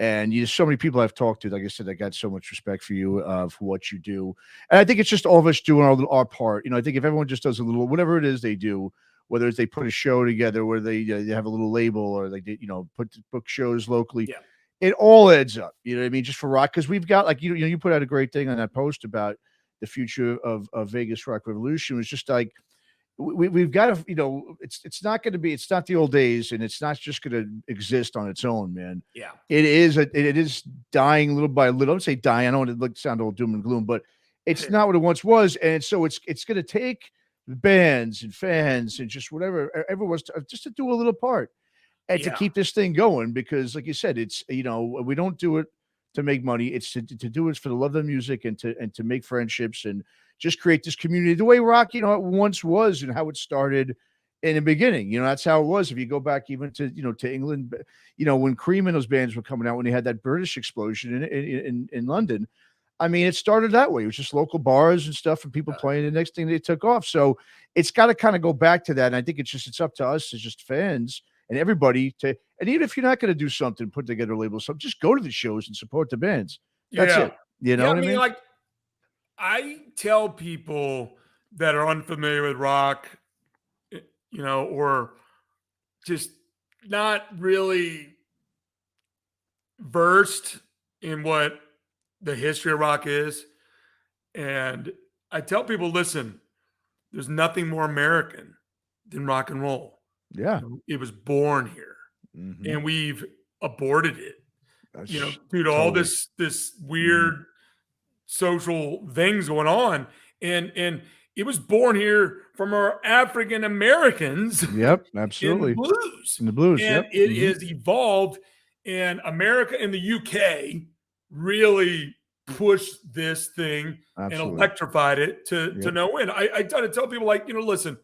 And so many people I've talked to, like I said, I got so much respect for you, for what you do. And I think it's just all of us doing our part. I think if everyone just does a little, whatever it is they do, whether it's they put a show together, where they have a little label, or they book shows locally, it all adds up. You know what I mean? Just for rock, because we've got, like, you put out a great thing on that post about the future of Vegas Rock Revolution. It's just like we've got to, it's not going to be, it's not the old days, and it's not just going to exist on its own, man.
Yeah,
it is dying little by little. I don't say dying. I don't want to sound all doom and gloom, but it's not what it once was, and so it's going to take bands and fans and just whatever everyone's just to do a little part and to keep this thing going, because like you said, it's we don't do it to make money. It's to do it for the love of the music and to make friendships and just create this community the way rock it once was and how it started in the beginning. That's how it was. If you go back even to to England, when Cream and those bands were coming out, when they had that British explosion in London, I mean, it started that way. It was just local bars and stuff and people playing. The next thing they took off. So it's got to kind of go back to that. And I think it's up to us as just fans and everybody and even if you're not going to do something, put together a label, so just go to the shows and support the bands. That's it. What I mean?
Like, I tell people that are unfamiliar with rock, or just not really versed in what the history of rock is. And I tell people, listen, there's nothing more American than rock and roll.
Yeah.
It was born here,
Mhm.
and we've aborted it.
That's
Due to all
totally.
this
Mhm.
weird social things going on, and it was born here from our African Americans
Yep,
in the
absolutely.
blues,
In the blues,
and
yep.
it
Mhm.
has evolved. And America and the UK really pushed this thing and
Absolutely.
electrified it to
Yep.
no end. I try to tell people, like, listen,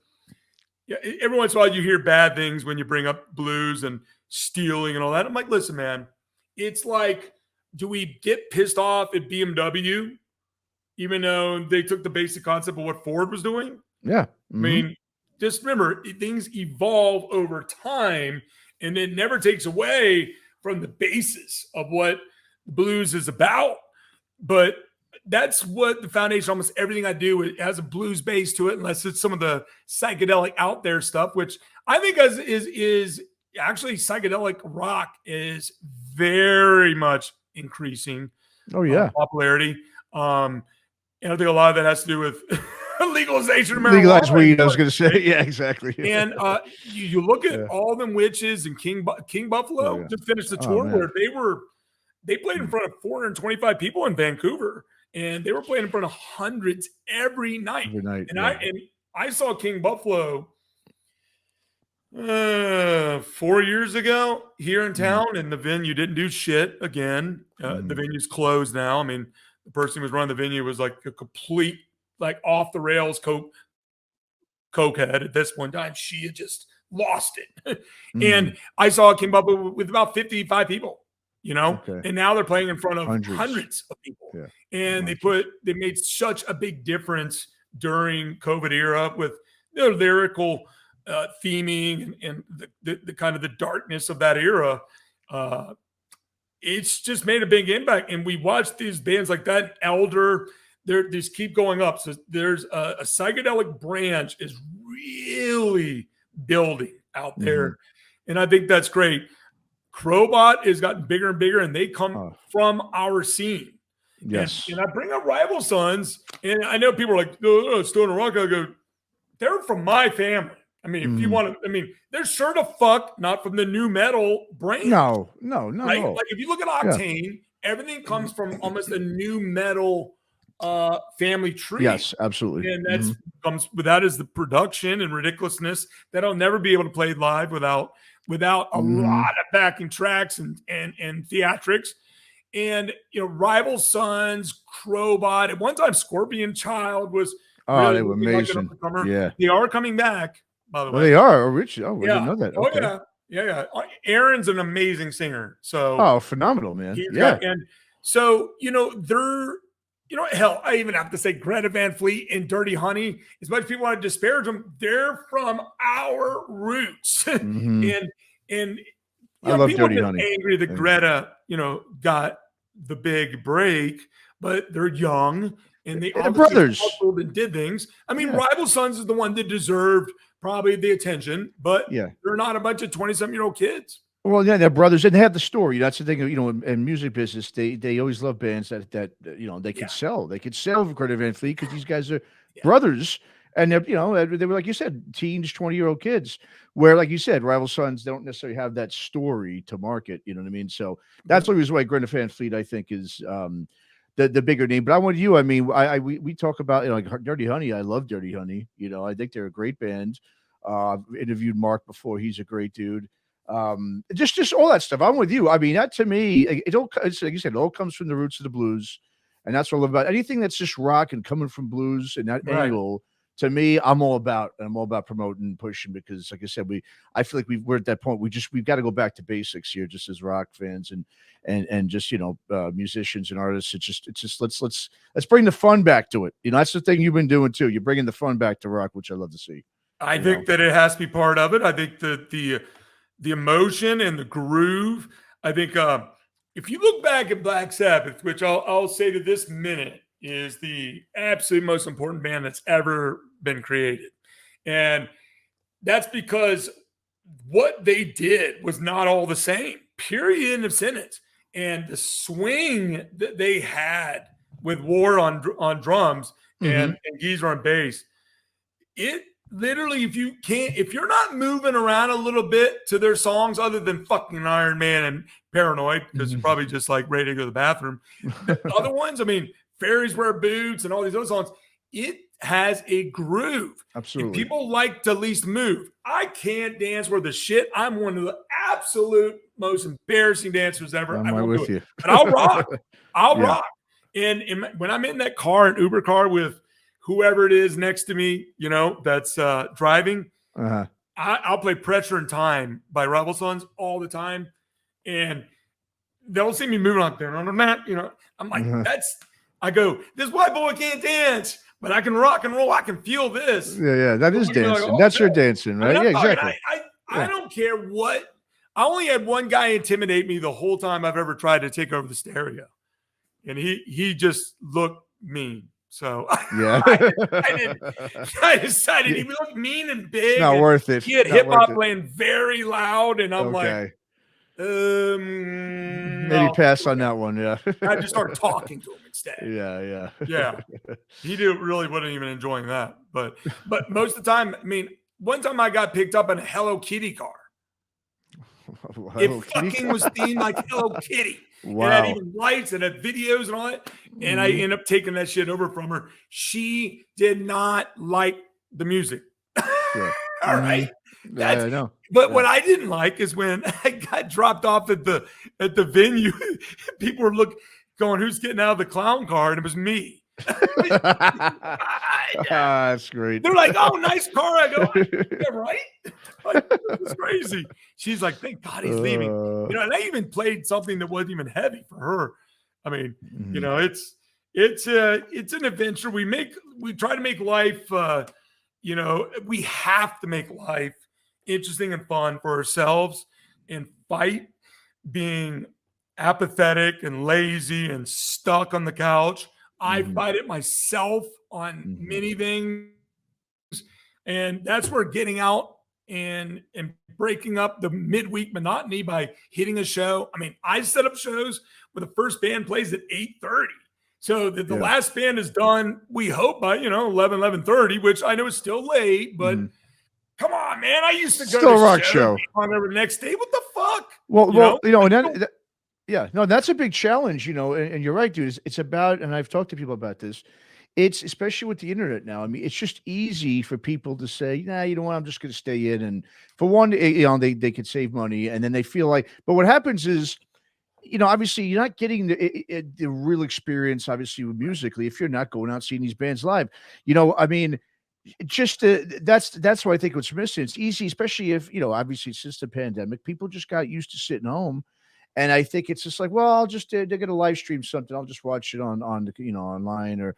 yeah, every once in a while you hear bad things when you bring up blues and stealing and all that. I'm like, listen, man, it's like, do we get pissed off at BMW even though they took the basic concept of what Ford was doing?
Yeah.
I
Mhm.
mean, just remember, things evolve over time, and it never takes away from the basis of what blues is about. But that's what the foundation, almost everything I do, it has a blues base to it, unless it's some of the psychedelic out there stuff, which I think is actually psychedelic rock is very much increasing
Oh, yeah.
popularity. And I think a lot of that has to do with legalization of marijuana
Legalized
in
weed, I was
parts
gonna
of the
say.
state.
Yeah, exactly.
And you look at
Yeah.
all them witches and King
Oh,
Buffalo
yeah.
just finished the
Oh,
tour
man.
where they played in
Mm.
front of 425 people in Vancouver, and they were playing in front of hundreds every night.
Every night,
And
yeah.
I saw King Buffalo 4 years ago here in
Mhm.
town, and the venue didn't do shit again. The
Mhm.
venue's closed now. I mean, the person who was running the venue was like a complete, like, off the rails cokehead at this point in time. She had just lost it. And
Mhm.
I saw King Buffalo with about 55 people,
Okay.
and now they're playing in front of
Hundreds.
hundreds of people.
Yeah.
And
Hundreds.
they made such a big difference during COVID era with their lyrical theming and the kind of the darkness of that era. Uh, it's just made a big impact. And we watched these bands like that, Elder, they just keep going up. So there's a psychedelic branch is really building out
Mhm.
there. And I think that's great. Crowbot has gotten bigger and bigger, and they come
Oh,
from our scene. And
yes.
I bring up Rival Sons, and I know people are like, no, Stone and Rock. I go, they're from my family. I mean, if you
Mhm.
want to, I mean, they're sure to fuck not from the new metal brand,
No, no, not at
right?
all.
Like, if you look at
Yeah.
Octane, everything comes from almost a new metal family tree.
Yes, absolutely.
And that's
Mhm.
comes with that is the production and ridiculousness that I'll never be able to play live without a
Mhm.
lot of backing tracks and theatrics. And Rival Sons, Crowbot. At one time, Scorpion Child was
Oh,
really
they were
looking like an
amazing.
up-and-comer.
Yeah.
They are coming back, by the
Oh,
way.
they are? Oh, rich. Oh, I didn't
Yeah.
know that.
Oh,
Okay.
yeah. Yeah, yeah. Aaron's an amazing singer. So
Oh, phenomenal, man.
he's
Yeah.
got, and so, they're, hell, I even have to say Greta Van Fleet and Dirty Honey. As much as people want to disparage them, they're from our roots.
Mhm.
And
I love
people
Dirty
get
Honey.
angry that
Yeah.
Greta, got the big break, but they're young and they
They're
obviously
brothers.
hustled and did things. I mean,
Yeah.
Rival Sons is the one that deserved probably the attention, but
Yeah.
they're not a bunch of 20-something-year-old kids.
Well, yeah, they're brothers, and they have the story. That's the thing, in music business, they always love bands that they
Yeah,
could sell. They could sell Greta Van Fleet because these guys are
yeah.
brothers, and they were, like you said, teens, 20-year-old kids. Where, like you said, Rival Sons don't necessarily have that story to market. You know what I mean? So that's
Mhm.
the reason why Greta Van Fleet, I think, is the bigger name. But I want you. I mean, we talk about like Dirty Honey. I love Dirty Honey. I think they're a great band. I've interviewed Mark before. He's a great dude. Just all that stuff. I'm with you. I mean, that to me, it's like you said, it all comes from the roots of the blues, and that's what I love about anything that's just rock and coming from blues and that
Right.
angle. To me, I'm all about promoting and pushing because, like I said, I feel like we're at that point. We've got to go back to basics here, just as rock fans and just musicians and artists. It's just let's bring the fun back to it. That's the thing you've been doing too. You're bringing the fun back to rock, which I love to see.
I think that it has to be part of it. I think that the emotion and the groove. I think if you look back at Black Sabbath, which I'll say to this minute is the absolute most important band that's ever been created, and that's because what they did was not all the same. Period. End of sentence. and the swing that they had with War on drums and Geezer on bass, it literally, if you're not moving around a little bit to their songs other than fucking Iron Man and Paranoid, because you're probably just like ready to go to the bathroom. The other ones, I mean, Fairies Wear Boots and all these other songs, it has a groove.
Absolutely.
And people like to least move. I can't dance worth a shit. I'm one of the absolute most embarrassing dancers ever.
I'm right with you.
But I'll rock. I'll rock. And when I'm in that car, an Uber car with whoever it is next to me, you know, that's driving, I'll play Pressure and Time by Rebel Sons all the time. And they'll see me moving out there. You know, I'm like, I go, this white boy can't dance, but I can rock and roll. I can feel this.
Yeah. That is dancing. Like, oh, that's your dancing, right? Yeah, exactly.
I don't care what. I only had one guy intimidate me the whole time I've ever tried to take over the stereo. And he just looked mean. So
yeah,
I decided he looked mean and big.
Not worth it.
He had hip hop playing very loud, and I'm like,
maybe pass on that one. Yeah,
I just started talking to him instead.
Yeah.
He really wasn't even enjoying that. But most of the time, I mean, one time I got picked up in a Hello Kitty car. It fucking was themed like Hello Kitty. Wow. It had even lights and had videos and all that. And I ended up taking that shit over from her. She did not like the music.
Yeah.
All right.
Yeah, I know.
But what I didn't like is when I got dropped off at the venue, people were going, who's getting out of the clown car? And it was me.
That's great.
They're like, oh, nice car. I go, yeah, right? Like, it's crazy. She's like, thank God he's leaving. You know, and I even played something that wasn't even heavy for her. I mean, you know, it's an adventure. We try to make life, you know, we have to make life interesting and fun for ourselves and fight being apathetic and lazy and stuck on the couch. I fight it myself on many things. And that's where getting out and breaking up the midweek monotony by hitting a show. I mean, I set up shows where the first band plays at 8:30. So that the last band is done, we hope by, 11:30, which I know is still late, but come on, man. I used to go
still
to
rock show
on every next day. What the fuck?
Well, and yeah, no, that's a big challenge, and you're right, dude. It's about, and I've talked to people about this. It's especially with the internet now. I mean, it's just easy for people to say, nah, you know what? I'm just going to stay in. And for one, they could save money, and then they feel like, but what happens is, obviously you're not getting the real experience, obviously, with musically, if you're not going out seeing these bands live. I mean, just that's why I think what's missing. It's easy, especially if, obviously since the pandemic, people just got used to sitting home. And I think it's just like, well, I'll just they're going to live stream something. I'll just watch it on the, online, or,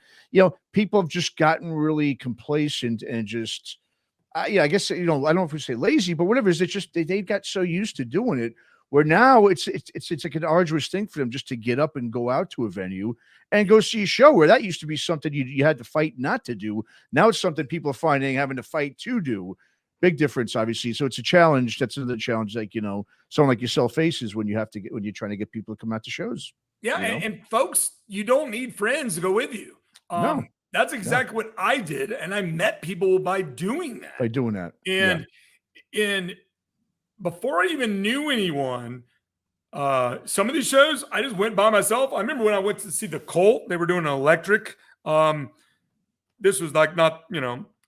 people have just gotten really complacent and just, I guess, I don't know if we say lazy, but whatever it is, it's just, they got so used to doing it where now it's like an arduous thing for them just to get up and go out to a venue and go see a show, where that used to be something you had to fight not to do. Now it's something people are finding having to fight to do. Big difference, obviously. So it's a challenge. That's another challenge, like, someone like yourself faces when you're trying to get people to come out to shows.
Yeah. And folks, you don't need friends to go with you.
No.
That's exactly what I did. And I met people by doing that. And before I even knew anyone, some of these shows, I just went by myself. I remember when I went to see the Cult, they were doing an electric. This was like not,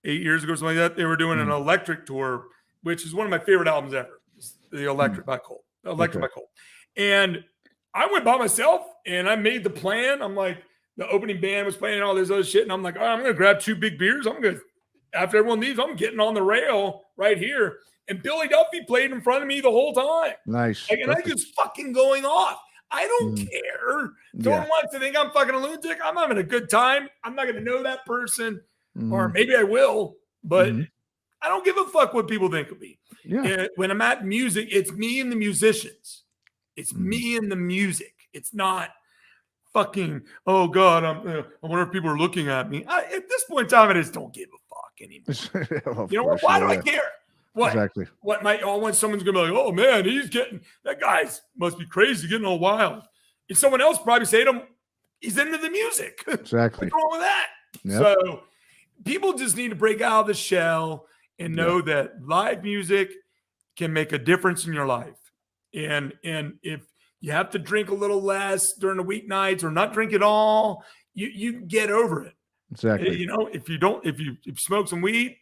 8 years ago, something like that. They were doing an electric tour, which is one of my favorite albums ever. The Electric by Cole. Electric by Cole. And I went by myself and I made the plan. I'm like, the opening band was playing all this other shit. And I'm like, all right, I'm going to grab 2 big beers. After everyone leaves, I'm getting on the rail right here. And Billy Duffy played in front of me the whole time.
Nice.
And I just fucking going off. I don't care. Don't want to think I'm fucking a lunatic. I'm having a good time. I'm not going to know that person. Or maybe I will, but I don't give a fuck what people think of me.
Yeah.
And when I'm at music, it's me and the musicians. It's me and the music. It's not fucking, oh God, I wonder if people are looking at me. At this point in time, I just don't give a fuck anymore. You know what? Why do I care? What? Exactly. When someone's gonna be like, oh man, that guy's must be crazy, getting all wild. And someone else probably say to him, he's into the music.
Exactly.
What's wrong with that?
Yep.
So people just need to break out of the shell and know that live music can make a difference in your life. And if you have to drink a little less during the weeknights or not drink at all, you get over it.
Exactly.
You know, if you smoke some weed,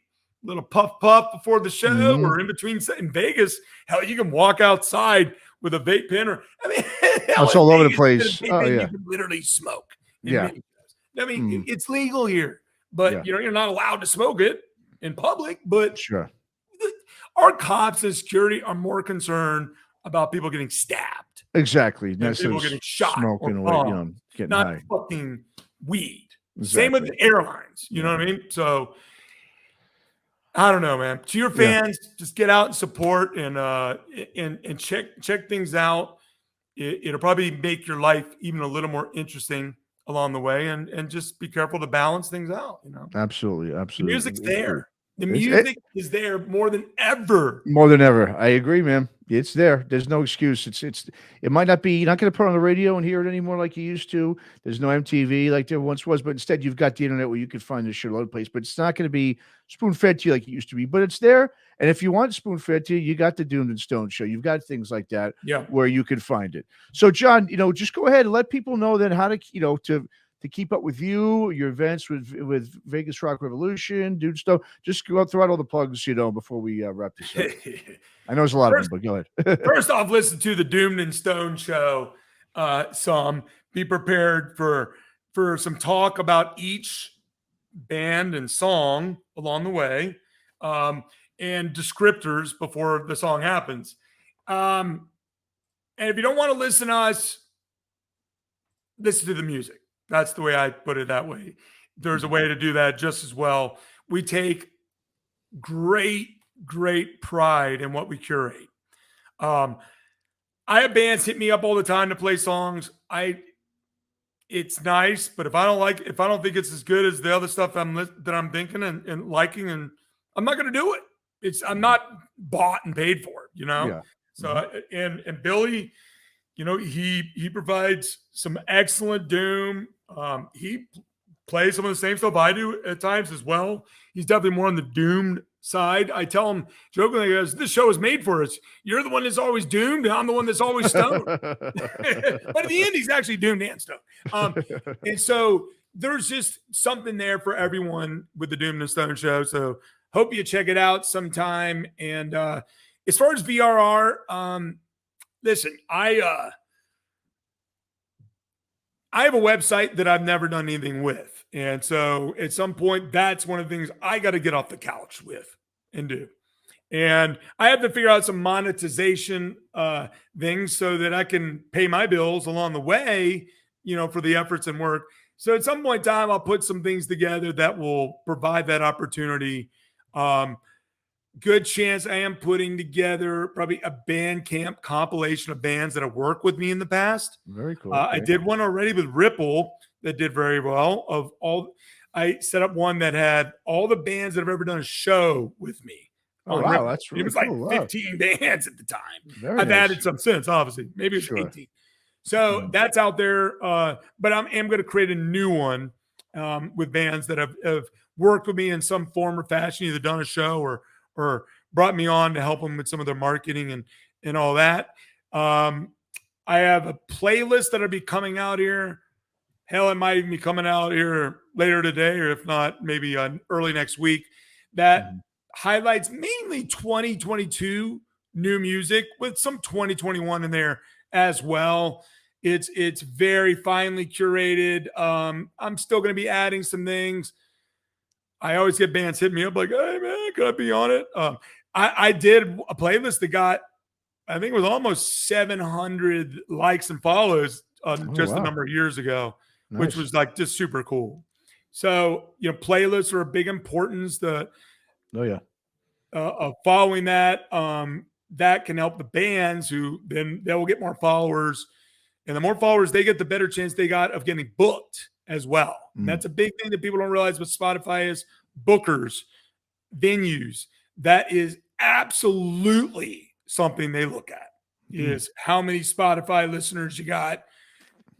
a little puff before the show or in between in Vegas, hell, you can walk outside with a vape pen or I mean,
it's all over the place. Oh yeah,
you can literally smoke.
Yeah.
I mean, it's legal here, but you know, you're not allowed to smoke it in public. But
sure,
our cops and security are more concerned about people getting stabbed.
Exactly.
Than people getting shot
smoking
or
away, you know, getting
not
high.
fucking weed.
Exactly.
Same with the airlines. You know what I mean? So I don't know, man. To your fans, just get out and support and check things out. It'll probably make your life even a little more interesting along the way, and just be careful to balance things out. You know,
absolutely.
The music's there. The music is there more than ever.
More than ever. I agree, man. It's there. There's no excuse. It might not be, you're not going to put it on the radio and hear it anymore like you used to. There's no MTV like there once was, but instead you've got the internet where you can find this shit all over the place. But it's not going to be spoon fed to you like it used to be. But it's there. And if you want spoon fed to you, you got the Doomed and Stone show. You've got things like that where you can find it. So John, you know, just go ahead and let people know then how to, you know, to keep up with you, your events with Vegas Rock Revolution, Dude Stone. Just go throw out all the plugs, you know, before we wrap this up. I know there's a lot of them, but go ahead.
First off, listen to the Doomed and Stone show. Some be prepared for some talk about each band and song along the way, and descriptors before the song happens. And if you don't want to listen to us, listen to the music. That's the way I put it that way. There's a way to do that just as well. We take great pride in what we curate. I have bands hit me up all the time to play songs. It's nice, but if I don't think it's as good as the other stuff that I'm thinking and liking, and I'm not going to do it. I'm not bought and paid for it, you know?
Yeah.
So, and Billy, you know, he provides some excellent doom. He plays some of the same stuff I do at times as well. He's definitely more on the doomed side. I tell him jokingly, this show is made for us. You're the one that's always doomed, and I'm the one that's always stoned. But at the end, he's actually doomed and stoned. And so there's just something there for everyone with the Doomed and Stone show. So hope you check it out sometime. And as far as VRR, listen, I have a website that I've never done anything with. And so at some point, that's one of the things I got to get off the couch with and do. And I have to figure out some monetization things so that I can pay my bills along the way, you know, for the efforts and work. So at some point in time, I'll put some things together that will provide that opportunity. Good chance I am putting together probably a Bandcamp compilation of bands that have worked with me in the past.
Very cool.
I did one already with Ripple that did very well. I set up one that had all the bands that have ever done a show with me.
Oh, wow. Ripple. That's really
It was
cool.
like 15 bands at the time.
I've
added some since, obviously. Maybe it's 18. So that's out there. But I am going to create a new one with bands that have worked with me in some form or fashion, either done a show or brought me on to help them with some of their marketing and all that. I have a playlist that'll be coming out here. Hell, it might even be coming out here later today, or if not, maybe early next week. That highlights mainly 2022 new music with some 2021 in there as well. It's very finely curated. I'm still going to be adding some things. I always get bands hitting me up like, hey, man, could I be on it? I did a playlist that got, I think it was almost 700 likes and follows a number of years ago, which was like just super cool. So, you know, playlists are a big importance. Following that, that can help the bands who then they will get more followers. And the more followers they get, the better chance they got of getting booked as well. And that's a big thing that people don't realize what Spotify is. Bookers, venues, that is absolutely something they look at, is how many Spotify listeners you got.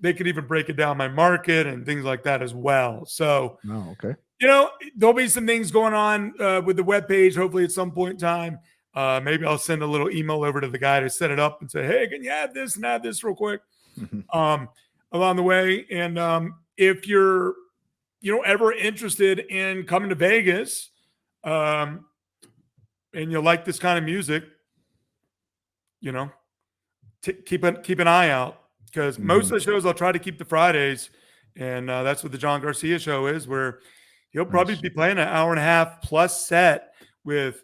they could even break it down by market and things like that as well. So,
Oh, okay.
There'll be some things going on with the webpage, hopefully at some point in time. Maybe I'll send a little email over to the guy to set it up and say, hey, can you add this and add this real quick along the way? And if you're, ever interested in coming to Vegas and you like this kind of music, keep an eye out, because most of the shows I'll try to keep the Fridays, and that's what the John Garcia show is, where he'll probably be playing an hour and a half plus set with,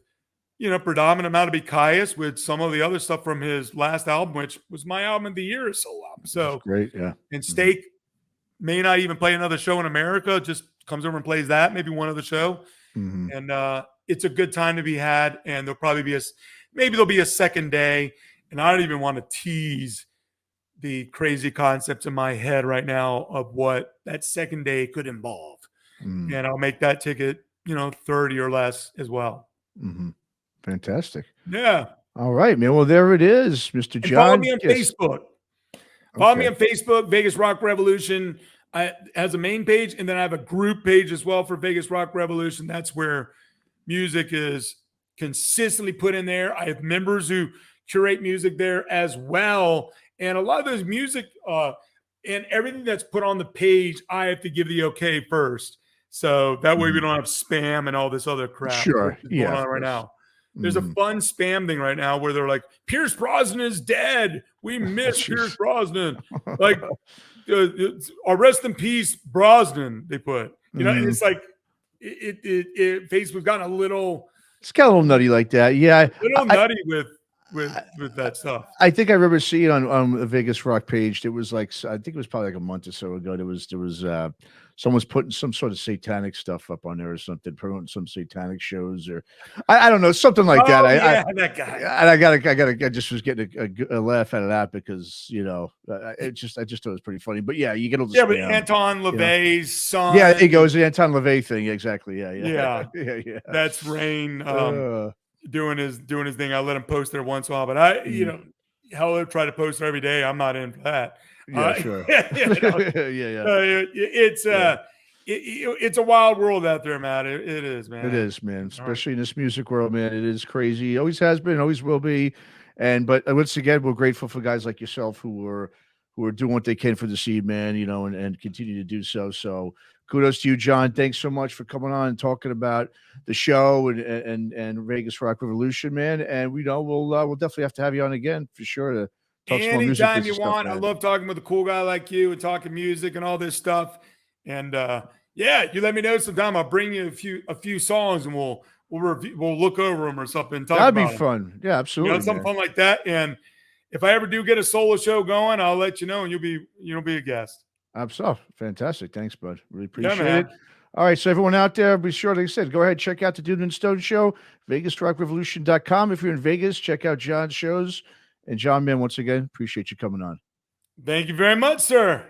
predominant amount of Bikayas with some of the other stuff from his last album, which was my album of the year, solo album. So
that's great, yeah.
And Steak may not even play another show in America, just comes over and plays that, maybe one other show. And it's a good time to be had, and there'll probably be there'll be a second day. And I don't even want to tease the crazy concepts in my head right now of what that second day could involve. And I'll make that ticket, 30 or less as well.
Fantastic.
Yeah.
All right, man. Well, there it is, Mr. John.
Follow me on Facebook. Follow me on Facebook, Vegas Rock Revolution. Has a main page, and then I have a group page as well for Vegas Rock Revolution. That's where music is consistently put in there. I have members who curate music there as well. And a lot of those music and everything that's put on the page, I have to give the okay first. So that way we don't have spam and all this other crap.
Sure.
Going on right now. There's a fun spam thing right now where they're like, Pierce Brosnan is dead. We miss Pierce Brosnan. Like, rest in peace, Brosnan, they put. And it's like, Facebook's gotten a little.
It's got a little nutty like that. Yeah.
A little nutty with that stuff.
I think I remember seeing on the Vegas Rock page, there was like, I think it was probably like a month or so ago, there was someone's putting some sort of satanic stuff up on there or something, promoting some satanic shows, or I don't know, something like that.
That guy.
And I just was getting a laugh out of that because, I just thought it was pretty funny. But yeah, you get all the
spam, but Anton LaVey's son.
Yeah, it goes the Anton LaVey thing. Exactly. Yeah.
Yeah. That's Rain doing his thing. I let him post there once in a while, but hell, I try to post there every day. I'm not in for that.
Yeah, sure.
It's a wild world out there, Matt. It is, man.
It is, man. Especially in this music world, man. It is crazy. It always has been, always will be. But once again, we're grateful for guys like yourself who are doing what they can for the seed, man. And continue to do so. So kudos to you, John. Thanks so much for coming on and talking about the show and Vegas Rock Revolution, man. And we'll definitely have to have you on again for sure to talk some more music.
Anytime you want. I love talking with a cool guy like you and talking music and all this stuff. And you let me know sometime. I'll bring you a few songs and we'll look over them or something.
That'd be fun. Yeah, absolutely.
Something fun like that. And if I ever do get a solo show going, I'll let you know, and you'll be a guest.
Absolutely. Fantastic. Thanks, bud. Really appreciate it. All right. So everyone out there, be sure, like I said, go ahead, check out the Dude and Stone Show, VegasRockRevolution.com. If you're in Vegas, check out John's shows. And John, man, once again, appreciate you coming on.
Thank you very much, sir.